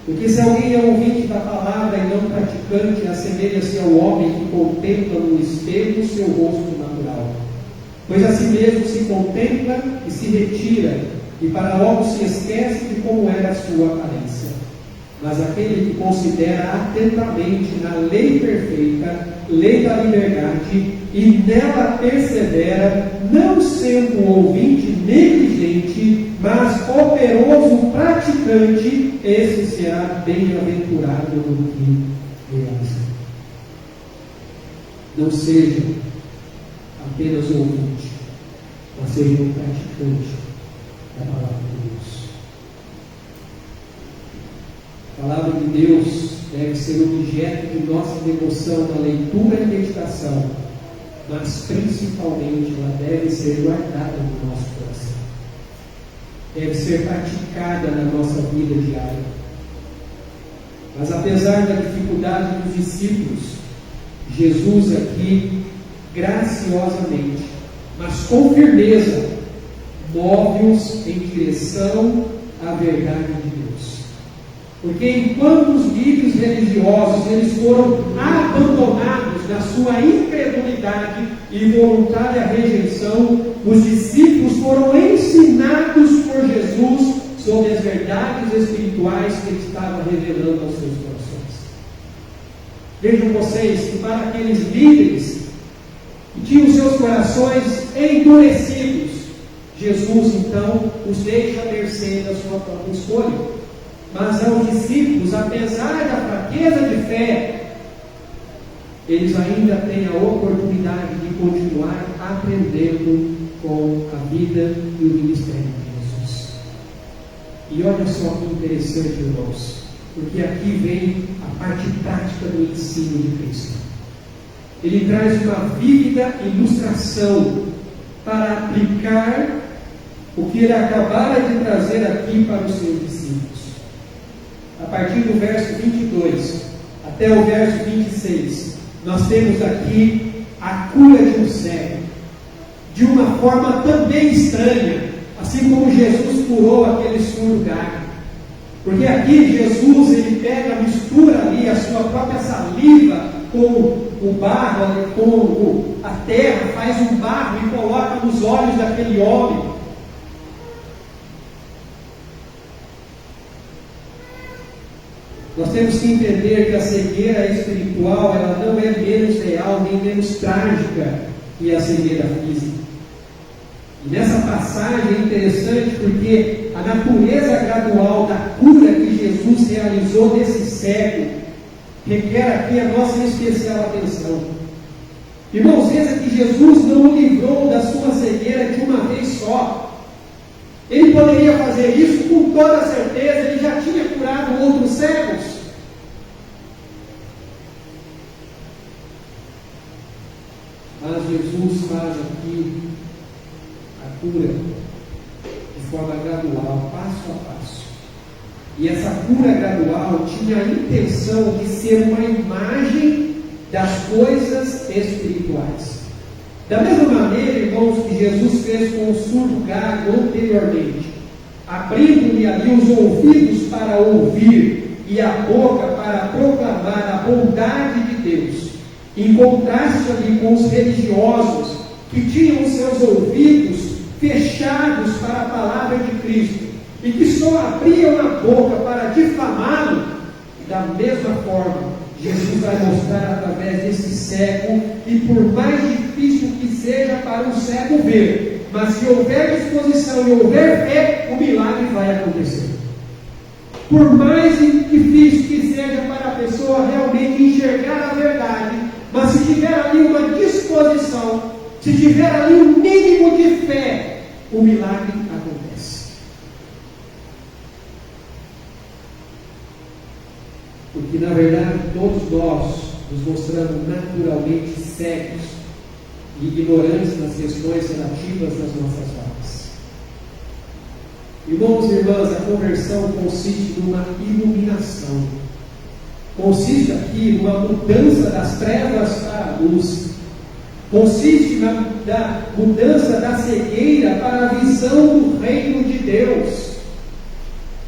Porque se alguém é ouvinte da palavra e não praticante, assemelha-se ao homem que contempla no espelho o seu rosto natural. Pois a si mesmo se contempla e se retira, e para logo se esquece de como era a sua aparência. Mas aquele que considera atentamente na lei perfeita, lei da liberdade, e nela persevera, não sendo um ouvinte negligente, mas operoso praticante, esse será bem-aventurado no que realiza. Não seja apenas um ouvinte, mas seja um praticante da palavra de Deus. A palavra de Deus deve ser objeto de nossa devoção na leitura e meditação, mas principalmente ela deve ser guardada no nosso coração. Deve ser praticada na nossa vida diária. Mas apesar da dificuldade dos discípulos, Jesus aqui, graciosamente, mas com firmeza, move-os em direção à verdade de Deus. Porque enquanto os líderes religiosos eles foram abandonados na sua incredulidade e voluntária rejeição, os discípulos foram ensinados por Jesus sobre as verdades espirituais que ele estava revelando aos seus corações. Vejam vocês que para aqueles líderes que tinham seus corações endurecidos, Jesus então os deixa à mercê da sua própria escolha. Mas aos discípulos, apesar da fraqueza de fé, eles ainda têm a oportunidade de continuar aprendendo com a vida e o ministério de Jesus. E olha só que interessante, irmãos, porque aqui vem a parte prática do ensino de Cristo. Ele traz uma vívida ilustração para aplicar o que ele acabara de trazer aqui para os seus discípulos. A partir do verso 22 até o verso 26, nós temos aqui a cura de um cego, de uma forma também estranha, assim como Jesus curou aquele surdo gago. Porque aqui Jesus ele pega, mistura ali a sua própria saliva com o barro, com a terra, faz um barro e coloca nos olhos daquele homem. Nós temos que entender que a cegueira espiritual ela não é menos real nem menos trágica que a cegueira física. E nessa passagem é interessante porque a natureza gradual da cura que Jesus realizou nesse cego requer aqui a nossa especial atenção. Irmãos, veja que Jesus não o livrou da sua cegueira de uma vez só. Ele poderia fazer isso com toda certeza, ele já tinha curado outros cegos. Mas Jesus faz aqui a cura de forma gradual, passo a passo. E essa cura gradual tinha a intenção de ser uma imagem das coisas espirituais. Da mesma maneira, irmãos, que Jesus fez com o surdo gago anteriormente, abrindo-lhe ali os ouvidos para ouvir e a boca para proclamar a bondade de Deus, em contraste ali com os religiosos que tinham seus ouvidos fechados para a palavra de Cristo e que só abriam a boca para difamá-lo. Da mesma forma, Jesus vai mostrar através desse cego que, por mais difícil que seja para um cego ver, mas se houver disposição e houver fé, o milagre vai acontecer. Por mais difícil que seja para a pessoa realmente enxergar a verdade, mas se tiver ali uma disposição, se tiver ali um mínimo de fé, o milagre acontece. Porque na verdade todos nós nos mostramos naturalmente cegos e ignorantes nas questões relativas às nossas almas. Irmãos e irmãs, a conversão consiste numa iluminação. Consiste aqui numa mudança das trevas para a luz. Consiste na mudança da cegueira para a visão do reino de Deus.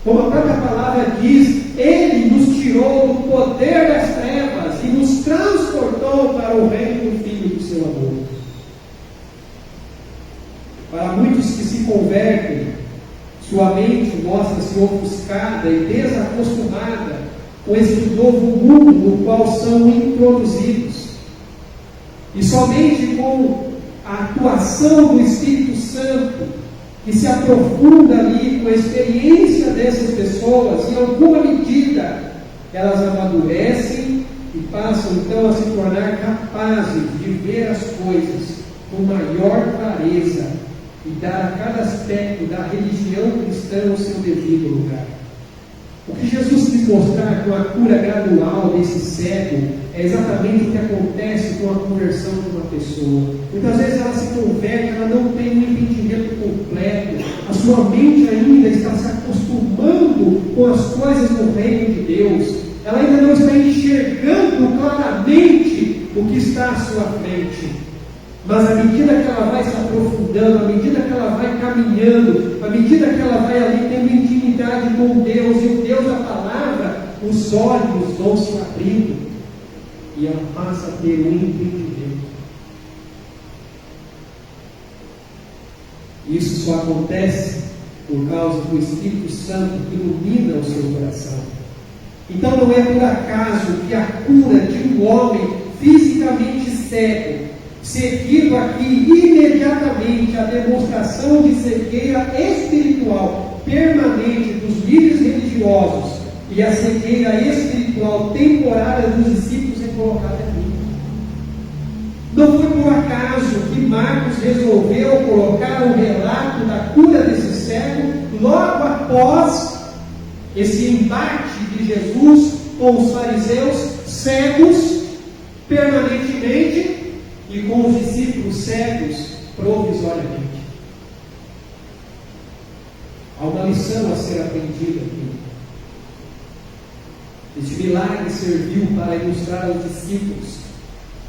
Como a própria palavra diz, Ele nos tirou do poder das trevas e nos transportou para o reino do Filho do seu amor. Para muitos que se convertem, sua mente mostra-se ofuscada e desacostumada com esse novo mundo no qual são introduzidos. E somente com a atuação do Espírito Santo, que se aprofunda ali com a experiência dessas pessoas, em alguma medida elas amadurecem e passam então a se tornar capazes de ver as coisas com maior clareza e dar a cada aspecto da religião cristã o seu devido lugar. O que Jesus quis mostrar com a cura gradual desse cego é exatamente o que acontece com a conversão de uma pessoa. Muitas vezes ela se converte, ela não tem um entendimento completo, a sua mente ainda está se acostumando com as coisas do reino de Deus, ela ainda não está enxergando claramente o que está à sua frente. Mas à medida que ela vai se aprofundando, à medida que ela vai caminhando, à medida que ela vai ali tendo intimidade com Deus, e o Deus da palavra, os olhos vão se abrindo, e ela passa a ter um entendimento. Isso só acontece por causa do Espírito Santo que ilumina o seu coração. Então não é por acaso que a cura de um homem fisicamente cego, seguido aqui imediatamente a demonstração de cegueira espiritual permanente dos líderes religiosos e a cegueira espiritual temporária dos discípulos, é colocada aqui. Não foi por acaso que Marcos resolveu colocar o relato da cura desse cego logo após esse embate de Jesus com os fariseus cegos permanentemente e com os discípulos cegos provisoriamente. Há uma lição a ser aprendida aqui. Este milagre serviu para ilustrar aos discípulos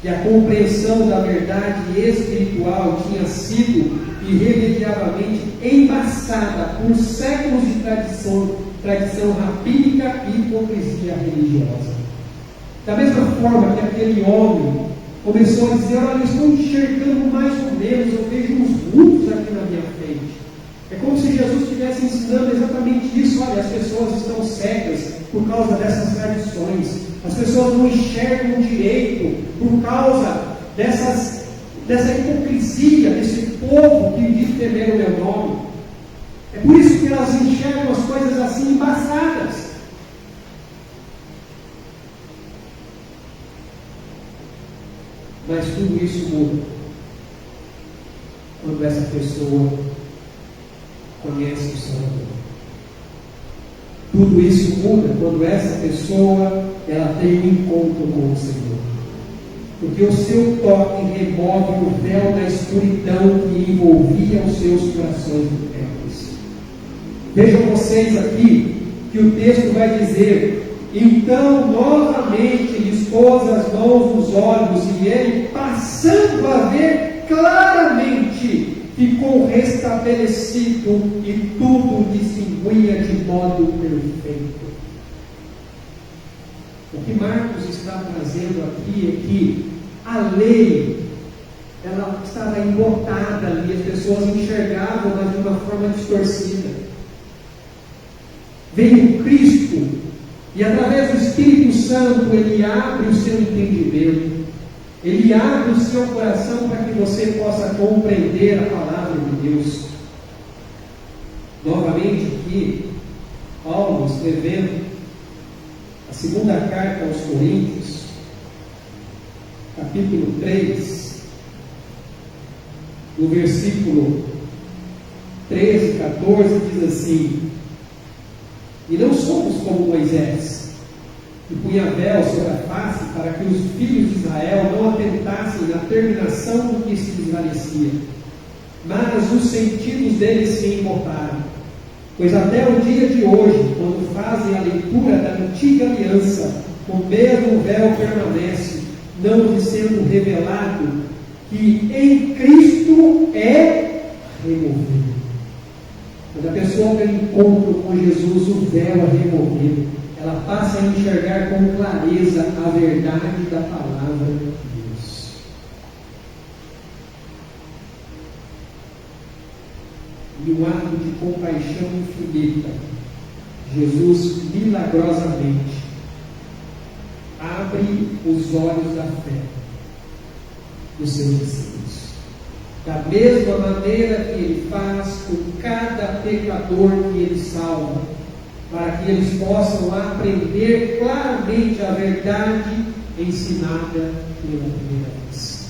que a compreensão da verdade espiritual tinha sido irremediavelmente embaçada por séculos de tradição rabínica e hipocrisia religiosa. Da mesma forma que aquele homem começou a dizer: olha, eu estou enxergando mais ou menos, eu vejo uns vultos aqui na minha frente. É como se Jesus estivesse ensinando exatamente isso. Olha, as pessoas estão cegas por causa dessas tradições, as pessoas não enxergam direito por causa dessa hipocrisia, desse povo que diz temer o meu nome. É por isso que elas enxergam as coisas assim embaçadas. Mas tudo isso muda quando essa pessoa conhece o Salvador. Tudo isso muda quando essa pessoa ela tem um encontro com o Senhor. Porque o seu toque remove o véu da escuridão que envolvia os seus corações internos. Vejam vocês aqui que o texto vai dizer: então novamente lhes pôs as mãos nos olhos, e ele, passando a ver claramente, ficou restabelecido e tudo distinguia de modo perfeito. O que Marcos está trazendo aqui é que a lei, ela estava embotada ali, as pessoas enxergavam, mas de uma forma distorcida. Veio Cristo, e através do Espírito Santo, Ele abre o seu entendimento, Ele abre o seu coração para que você possa compreender a palavra de Deus. Novamente aqui, Paulo escrevendo a segunda carta aos Coríntios, capítulo 3, no versículo 13 e 14, diz assim: e não somos como Moisés, que punha véu sobre a face para que os filhos de Israel não atentassem na terminação do que se desvanecia, mas os sentidos deles se embotaram. Pois até o dia de hoje, quando fazem a leitura da antiga aliança, o mesmo véu permanece, não lhes sendo revelado que em Cristo é removido. Quando a pessoa tem encontro com Jesus, o véu é removido. Ela passa a enxergar com clareza a verdade da palavra de Deus. E um ato de compaixão infinita, Jesus milagrosamente abre os olhos da fé dos seus discípulos. Da mesma maneira que Ele faz com cada pecador que Ele salva, para que eles possam aprender claramente a verdade ensinada pela primeira vez.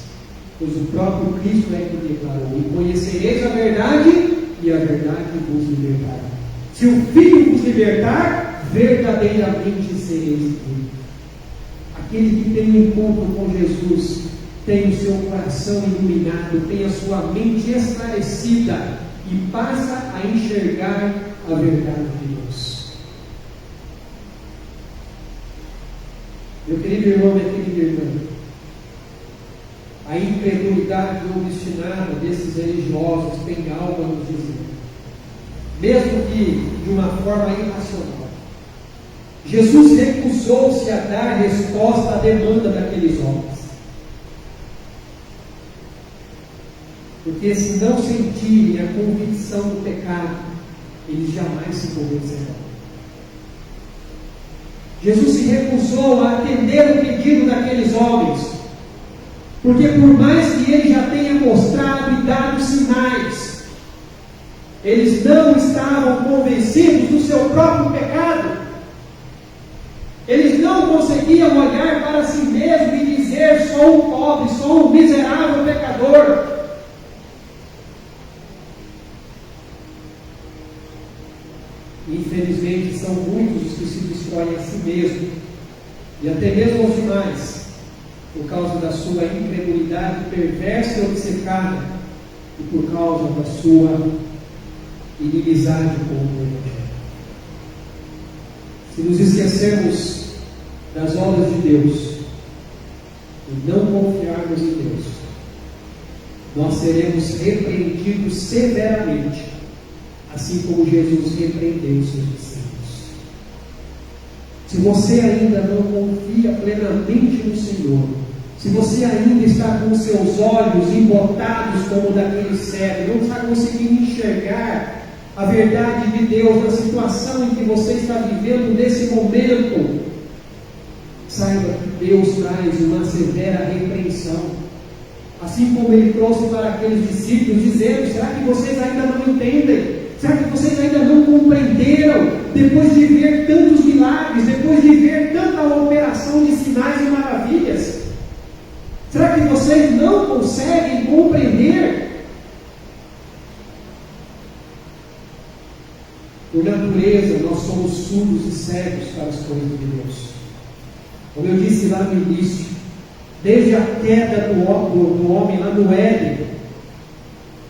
Pois o próprio Cristo é que declarou: e conhecereis a verdade, e a verdade vos libertará. Se o Filho vos libertar, verdadeiramente sereis livres. Aquele que tem um encontro com Jesus tem o seu coração iluminado, tem a sua mente esclarecida e passa a enxergar a verdade de Deus. Meu querido irmão, minha querida irmã, a incredulidade obstinada desses religiosos tem algo a nos dizer, mesmo que de uma forma irracional. Jesus recusou-se a dar resposta à demanda daqueles homens, porque se não sentirem a convicção do pecado, eles jamais se convencerão. Jesus se recusou a atender o pedido daqueles homens, porque por mais que Ele já tenha mostrado e dado sinais, eles não estavam convencidos do seu próprio pecado. Eles não conseguiam olhar para si mesmos e dizer: sou um pobre, sou um miserável pecador. Infelizmente, são muitos os que se destroem a si mesmos, e até mesmo os demais, por causa da sua incredulidade perversa e obcecada, e por causa da sua inimizade com o Evangelho. Se nos esquecermos das obras de Deus e não confiarmos em Deus, nós seremos repreendidos severamente, assim como Jesus repreendeu os seus discípulos. Se você ainda não confia plenamente no Senhor, se você ainda está com seus olhos embotados como o daquele cego, não está conseguindo enxergar a verdade de Deus na situação em que você está vivendo nesse momento, saiba que Deus traz uma severa repreensão. Assim como ele trouxe para aqueles discípulos, dizendo: será que vocês ainda não entendem? Será que vocês ainda não compreenderam? Depois de ver tantos milagres, depois de ver tanta operação de sinais e maravilhas, será que vocês não conseguem compreender? Por natureza, nós somos surdos e cegos para as coisas de Deus. Como eu disse lá no início, desde a queda do homem lá no Éden,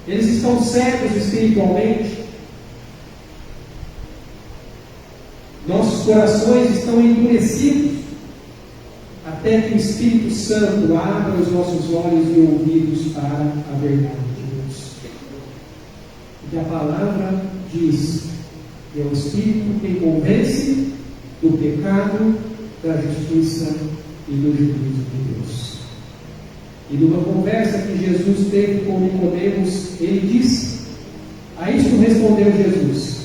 eles estão cegos espiritualmente. Nossos corações estão endurecidos, até que o Espírito Santo abra os nossos olhos e ouvidos para a verdade de Deus. Porque a palavra diz que é o Espírito quem convence do pecado, da justiça e do juízo de Deus. E numa conversa que Jesus teve com Nicodemos, ele disse: a isto respondeu Jesus: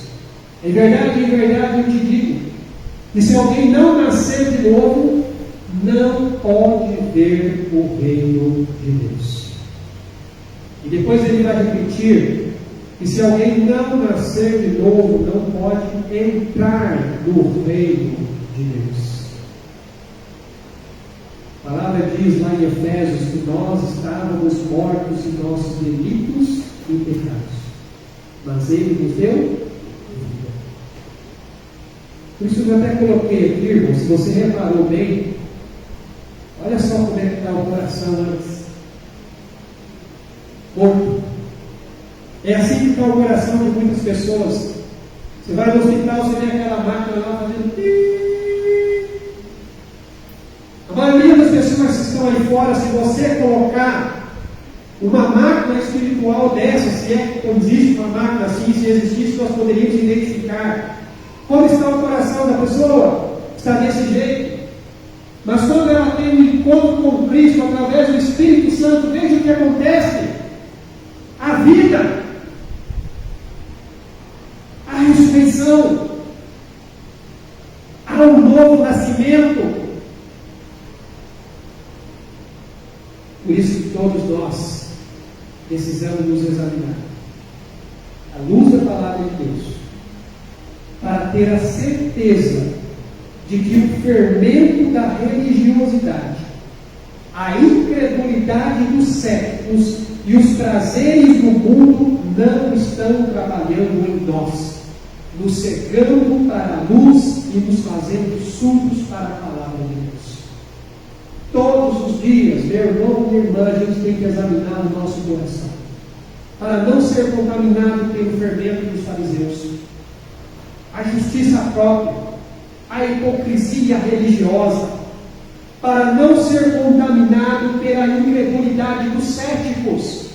em verdade eu te digo, que se alguém não nascer de novo, não pode ver o reino de Deus. E depois ele vai repetir que se alguém não nascer de novo, não pode entrar no reino de Deus. A palavra diz lá em Efésios que nós estávamos mortos em nossos delitos e pecados, mas Ele nos deu vida. Por isso eu até coloquei aqui, irmão, se você reparou bem, olha só como é que está o coração antes. Morto. É assim que está o coração de muitas pessoas. Você vai no hospital, você vê aquela máquina lá fazendo... A maioria das pessoas que estão aí fora, se você colocar uma máquina espiritual dessa, se é que existe uma máquina assim, se existisse, nós poderíamos identificar como está o coração da pessoa. Está desse jeito. Mas quando ela tem um encontro com Cristo através do Espírito Santo, veja o que acontece. A vida, a ressurreição, há um novo nascimento. Por isso que todos nós precisamos nos examinar à luz da palavra de Deus, para ter a certeza de que o fermento da religiosidade, a incredulidade dos séculos e os prazeres do mundo não estão trabalhando em nós, nos cegando para a luz e nos fazendo surdos para a palavra de Deus. Todos os dias, meu irmão e minha irmã, a gente tem que examinar o nosso coração, para não ser contaminado pelo fermento dos fariseus, a justiça própria, a hipocrisia religiosa, para não ser contaminado pela incredulidade dos céticos,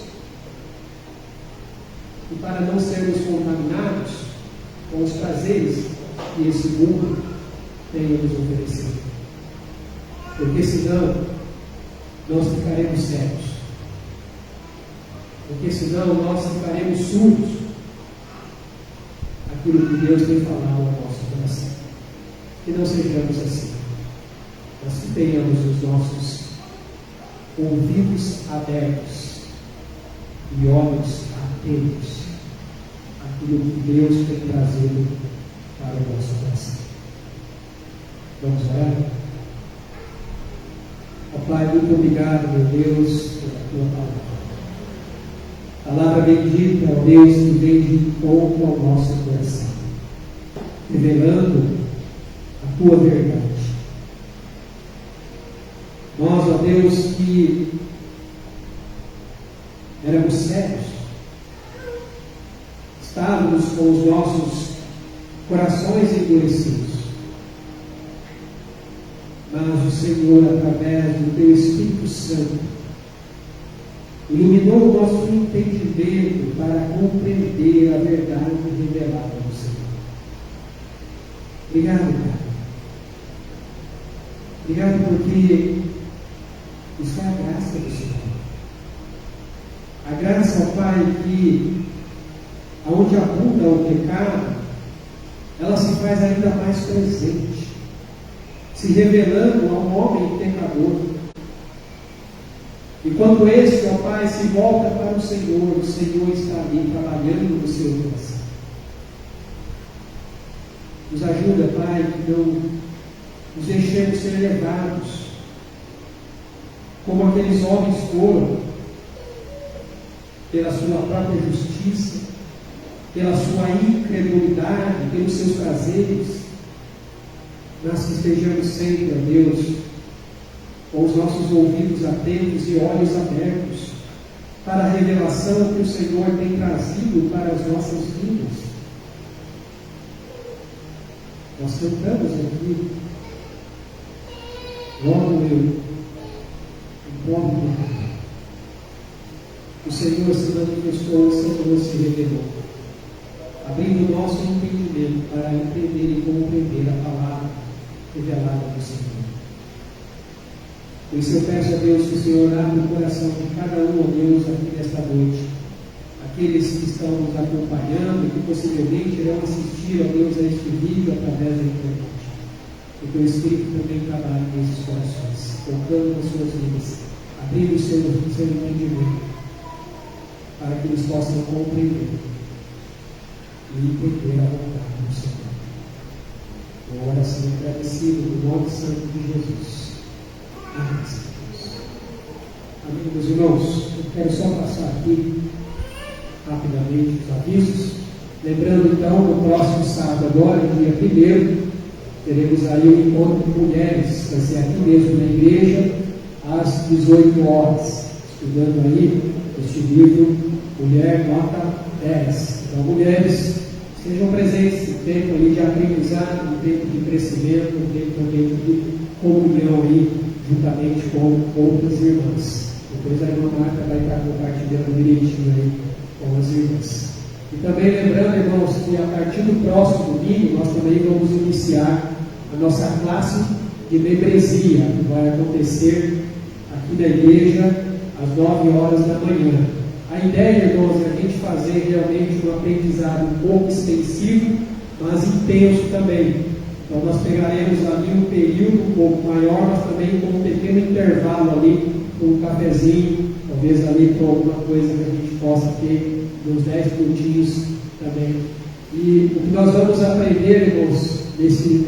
e para não sermos contaminados com os prazeres que esse mundo tem a nos oferecer. Porque senão nós ficaremos cegos. Porque senão nós ficaremos surdos àquilo que Deus tem falado ao nosso coração. Que não sejamos assim, mas que tenhamos os nossos ouvidos abertos e olhos atentos àquilo que Deus tem trazido para o nosso coração. Vamos orar? Ó Pai, muito obrigado, meu Deus, pela tua palavra. Palavra bendita, ó Deus, que vem de encontro ao nosso coração, revelando a tua verdade. Nós, ó Deus, que éramos cegos, estávamos com os nossos corações endurecidos, mas o Senhor, através do teu Espírito Santo, iluminou o nosso entendimento para compreender a verdade revelada no Senhor. Obrigado, Pai. Obrigado porque isso é a graça do Senhor. A graça, ó Pai, que aonde abunda o pecado, ela se faz ainda mais presente, se revelando ao homem pecador. Enquanto esse, ó Pai, se volta para o Senhor está ali trabalhando no seu coração. Nos ajuda, Pai, que não nos deixemos ser levados como aqueles homens foram, pela sua própria justiça, pela sua incredulidade, pelos seus prazeres, mas que estejamos sempre, ó Deus, com os nossos ouvidos atentos e olhos abertos para a revelação que o Senhor tem trazido para as nossas vidas. Nós cantamos aqui, logo eu, o Senhor se manifestou, o Senhor se revelou, abrindo o nosso entendimento para entender e compreender a palavra revelada do Senhor. Por isso eu peço a Deus que o Senhor abra o coração de cada um, ó Deus, aqui nesta noite. Aqueles que estão nos acompanhando, que possivelmente irão assistir, ó Deus, a este vídeo através da internet. Que o Teu Espírito também trabalhe nesses corações, tocando nas suas vidas, abrindo o seu entendimento, para que eles possam compreender e entender a vontade do Senhor. Uma oração agradecida no nome santo de Jesus. Amém. Amém, meus irmãos. Eu quero só passar aqui rapidamente os avisos. Lembrando então, no próximo sábado, agora, dia 1º, teremos aí o encontro de mulheres, vai ser aqui mesmo na igreja, às 18 horas, estudando aí este livro, Mulher Nota 10. Então, mulheres, estejam presentes no tempo ali de aprendizado, no tempo de crescimento, no tempo também de comunhão aí, juntamente com outras irmãs. Depois a irmã Marta vai estar compartilhando direitinho aí com as irmãs. E também lembrando, irmãos, que a partir do próximo domingo nós também vamos iniciar a nossa classe de membresia, que vai acontecer aqui na igreja às 9 horas da manhã. A ideia, irmãos, é a gente fazer realmente um aprendizado um pouco extensivo, mas intenso também. Então nós pegaremos ali um período um pouco maior, mas também com um pequeno intervalo ali, com um cafezinho, talvez ali com alguma coisa que a gente possa ter uns 10 minutinhos também. E o que nós vamos aprender, irmãos,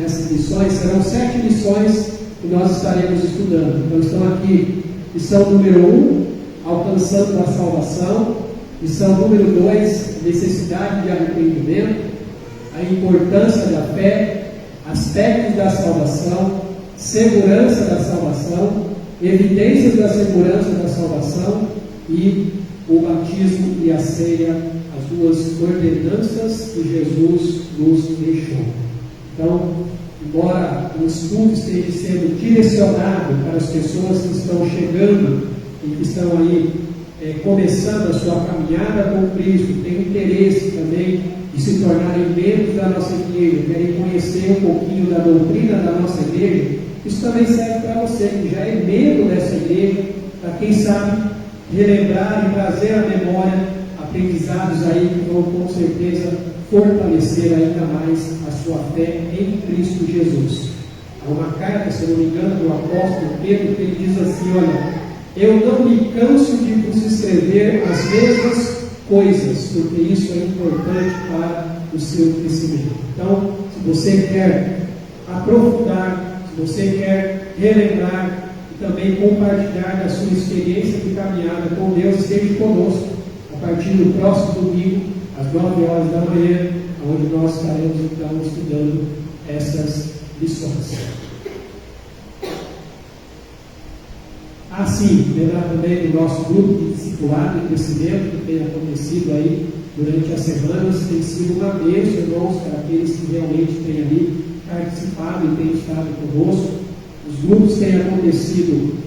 nessas lições, serão 7 lições que nós estaremos estudando. Então estão aqui, lição número 1, alcançando a salvação. Lição número 2, necessidade de arrependimento, a importância da fé, aspectos da salvação, segurança da salvação, evidências da segurança da salvação e o batismo e a ceia, as duas ordenanças que Jesus nos deixou. Então, embora o estudo esteja sendo direcionado para as pessoas que estão chegando e que estão aí começando a sua caminhada com Cristo, têm interesse também de se tornarem membros da nossa igreja, querem conhecer um pouquinho da doutrina da nossa igreja, isso também serve para você que já é membro dessa igreja, para quem sabe relembrar e trazer à memória aprendizados aí que vão com certeza fortalecer ainda mais a sua fé em Cristo Jesus. Há uma carta, se não me engano, do apóstolo Pedro, que ele diz assim: olha, eu não me canso de vos escrever as mesmas coisas, porque isso é importante para o seu crescimento. Então, se você quer aprofundar, se você quer relembrar e também compartilhar da sua experiência de caminhada com Deus, esteja conosco a partir do próximo domingo, às 9 horas da manhã, onde nós estaremos então estudando essas lições. Assim, lembrar também do nosso grupo de discipulado e crescimento que tem acontecido aí durante as semanas, tem sido uma bênção, irmãos, para aqueles que realmente têm ali participado e têm estado conosco. Os grupos têm acontecido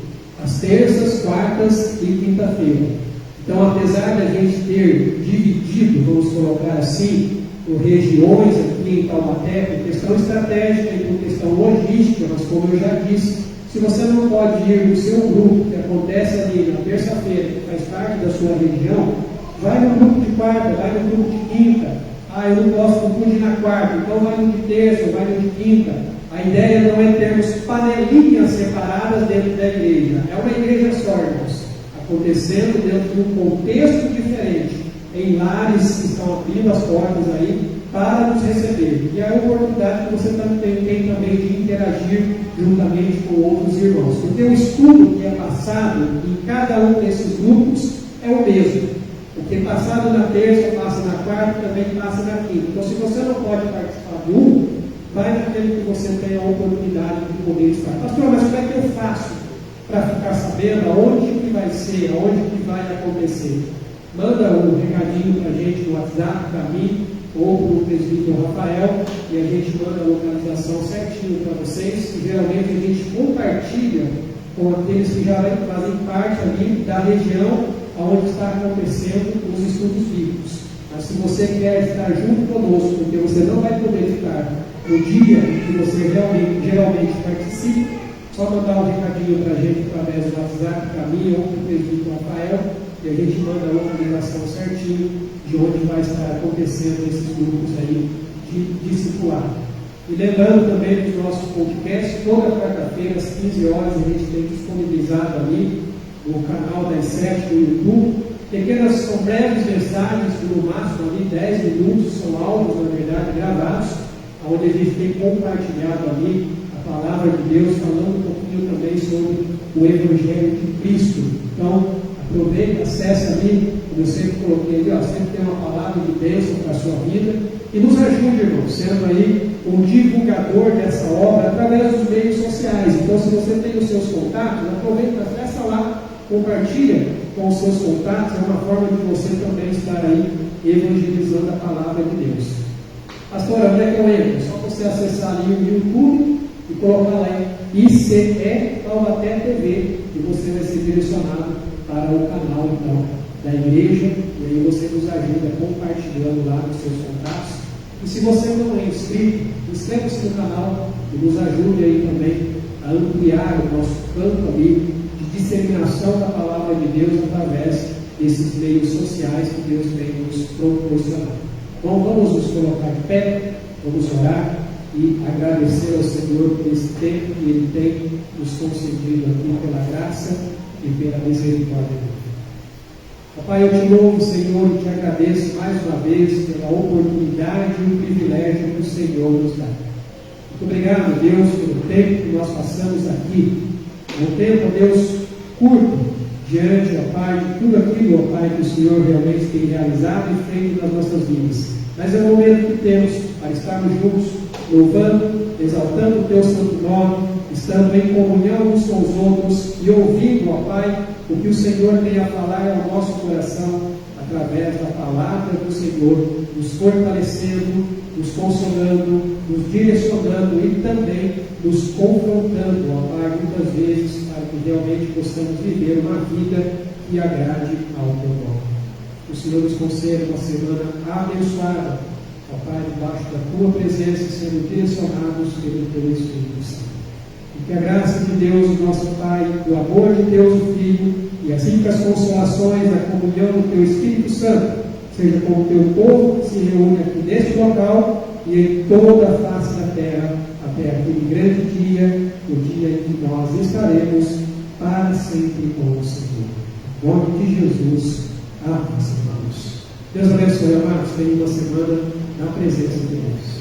às terças, quartas e quinta-feira. Então, apesar de a gente ter dividido, vamos colocar assim, por regiões aqui em Taubaté, por questão estratégica e por questão logística, mas como eu já disse, se você não pode ir no seu grupo, que acontece ali na terça-feira, que faz parte da sua região, vai no grupo de quarta, vai no grupo de quinta. Ah, eu não posso, não pude ir na quarta, então vai no de terça, vai no de quinta. A ideia não é termos panelinhas separadas dentro da igreja. É uma igreja só, irmãos. acontecendo dentro de um contexto diferente, em lares que estão abrindo as portas aí para nos receber. E é a oportunidade que você tem também de interagir juntamente com outros irmãos. Porque o estudo que é passado em cada um desses grupos é o mesmo. O que é passado na terça, passa na quarta, também passa na quinta. Então, se você não pode participar de um, vai naquele que você tem a oportunidade de poder estar. Pastor, mas como é que eu faço para ficar sabendo aonde que vai ser, aonde que vai acontecer? Manda um recadinho para a gente no WhatsApp, para mim, ou para o presbítero Rafael, e a gente manda a localização certinho para vocês, e geralmente a gente compartilha com aqueles que já fazem parte ali da região onde está acontecendo os estudos bíblicos. Mas se você quer estar junto conosco, porque você não vai poder ficar no dia que você geralmente participa, só mandar um recadinho para a gente através do WhatsApp, para mim ou para o presbítero Rafael, e a gente manda a localização certinho de onde vai estar acontecendo esses grupos aí de discipulado. E lembrando também dos nossos podcasts, toda quarta-feira, às 15 horas, a gente tem disponibilizado ali no canal das 7 do YouTube, são breves mensagens, no máximo ali 10 minutos, são áudios, na verdade, gravados, onde a gente tem compartilhado ali a palavra de Deus, falando um pouquinho também sobre o Evangelho de Cristo. Então, aproveite, acesse ali, como eu sempre coloquei ali, sempre tem uma palavra de bênção para a sua vida, e nos ajude, irmão, sendo aí um divulgador dessa obra através dos meios sociais. Então, se você tem os seus contatos, aproveita, acessa lá, compartilha com os seus contatos, é uma forma de você também estar aí evangelizando a palavra de Deus. Pastor, onde é que eu entro? É só você acessar ali o YouTube e colocar lá ICE Taubaté TV, e você vai ser direcionado para o canal então da igreja, e aí você nos ajuda compartilhando lá nos seus contatos. E se você não é inscrito, inscreva-se no canal e nos ajude aí também a ampliar o nosso campo ali de disseminação da palavra de Deus através desses meios sociais que Deus tem nos proporcionado. Bom, vamos nos colocar de pé, vamos orar e agradecer ao Senhor por esse tempo que Ele tem nos concedido aqui pela graça e pela misericórdia dele. Papai, eu te louvo, Senhor, e te agradeço mais uma vez pela oportunidade e o privilégio que o Senhor nos dá. Muito obrigado, Deus, pelo tempo que nós passamos aqui. Um tempo, Deus, curto, diante, ó Pai, de tudo aquilo, ó Pai, que o Senhor realmente tem realizado e feito nas nossas vidas. Mas é o momento que temos para estarmos juntos, louvando, exaltando o Teu santo nome, estando em comunhão uns com os outros e ouvindo, ó Pai, o que o Senhor tem a falar ao nosso coração, através da palavra do Senhor, nos fortalecendo, nos consolando, nos direcionando e também nos confrontando, ó Pai, muitas vezes, para que realmente possamos viver uma vida que agrade ao Teu nome. O Senhor nos conceda uma semana abençoada, ó Pai, debaixo da Tua presença, sendo direcionados pelo Teu Espírito Santo. E que a graça de Deus, nosso Pai, o amor de Deus, o Filho, e as ricas consolações da comunhão do Teu Espírito Santo, seja com o Teu povo que se reúne aqui neste local e em toda a face da terra, até aquele grande dia, o dia em que nós estaremos para sempre com o Senhor. Em nome de Jesus, amém, irmãos. Deus abençoe, amados. Tenha uma semana na presença de Deus.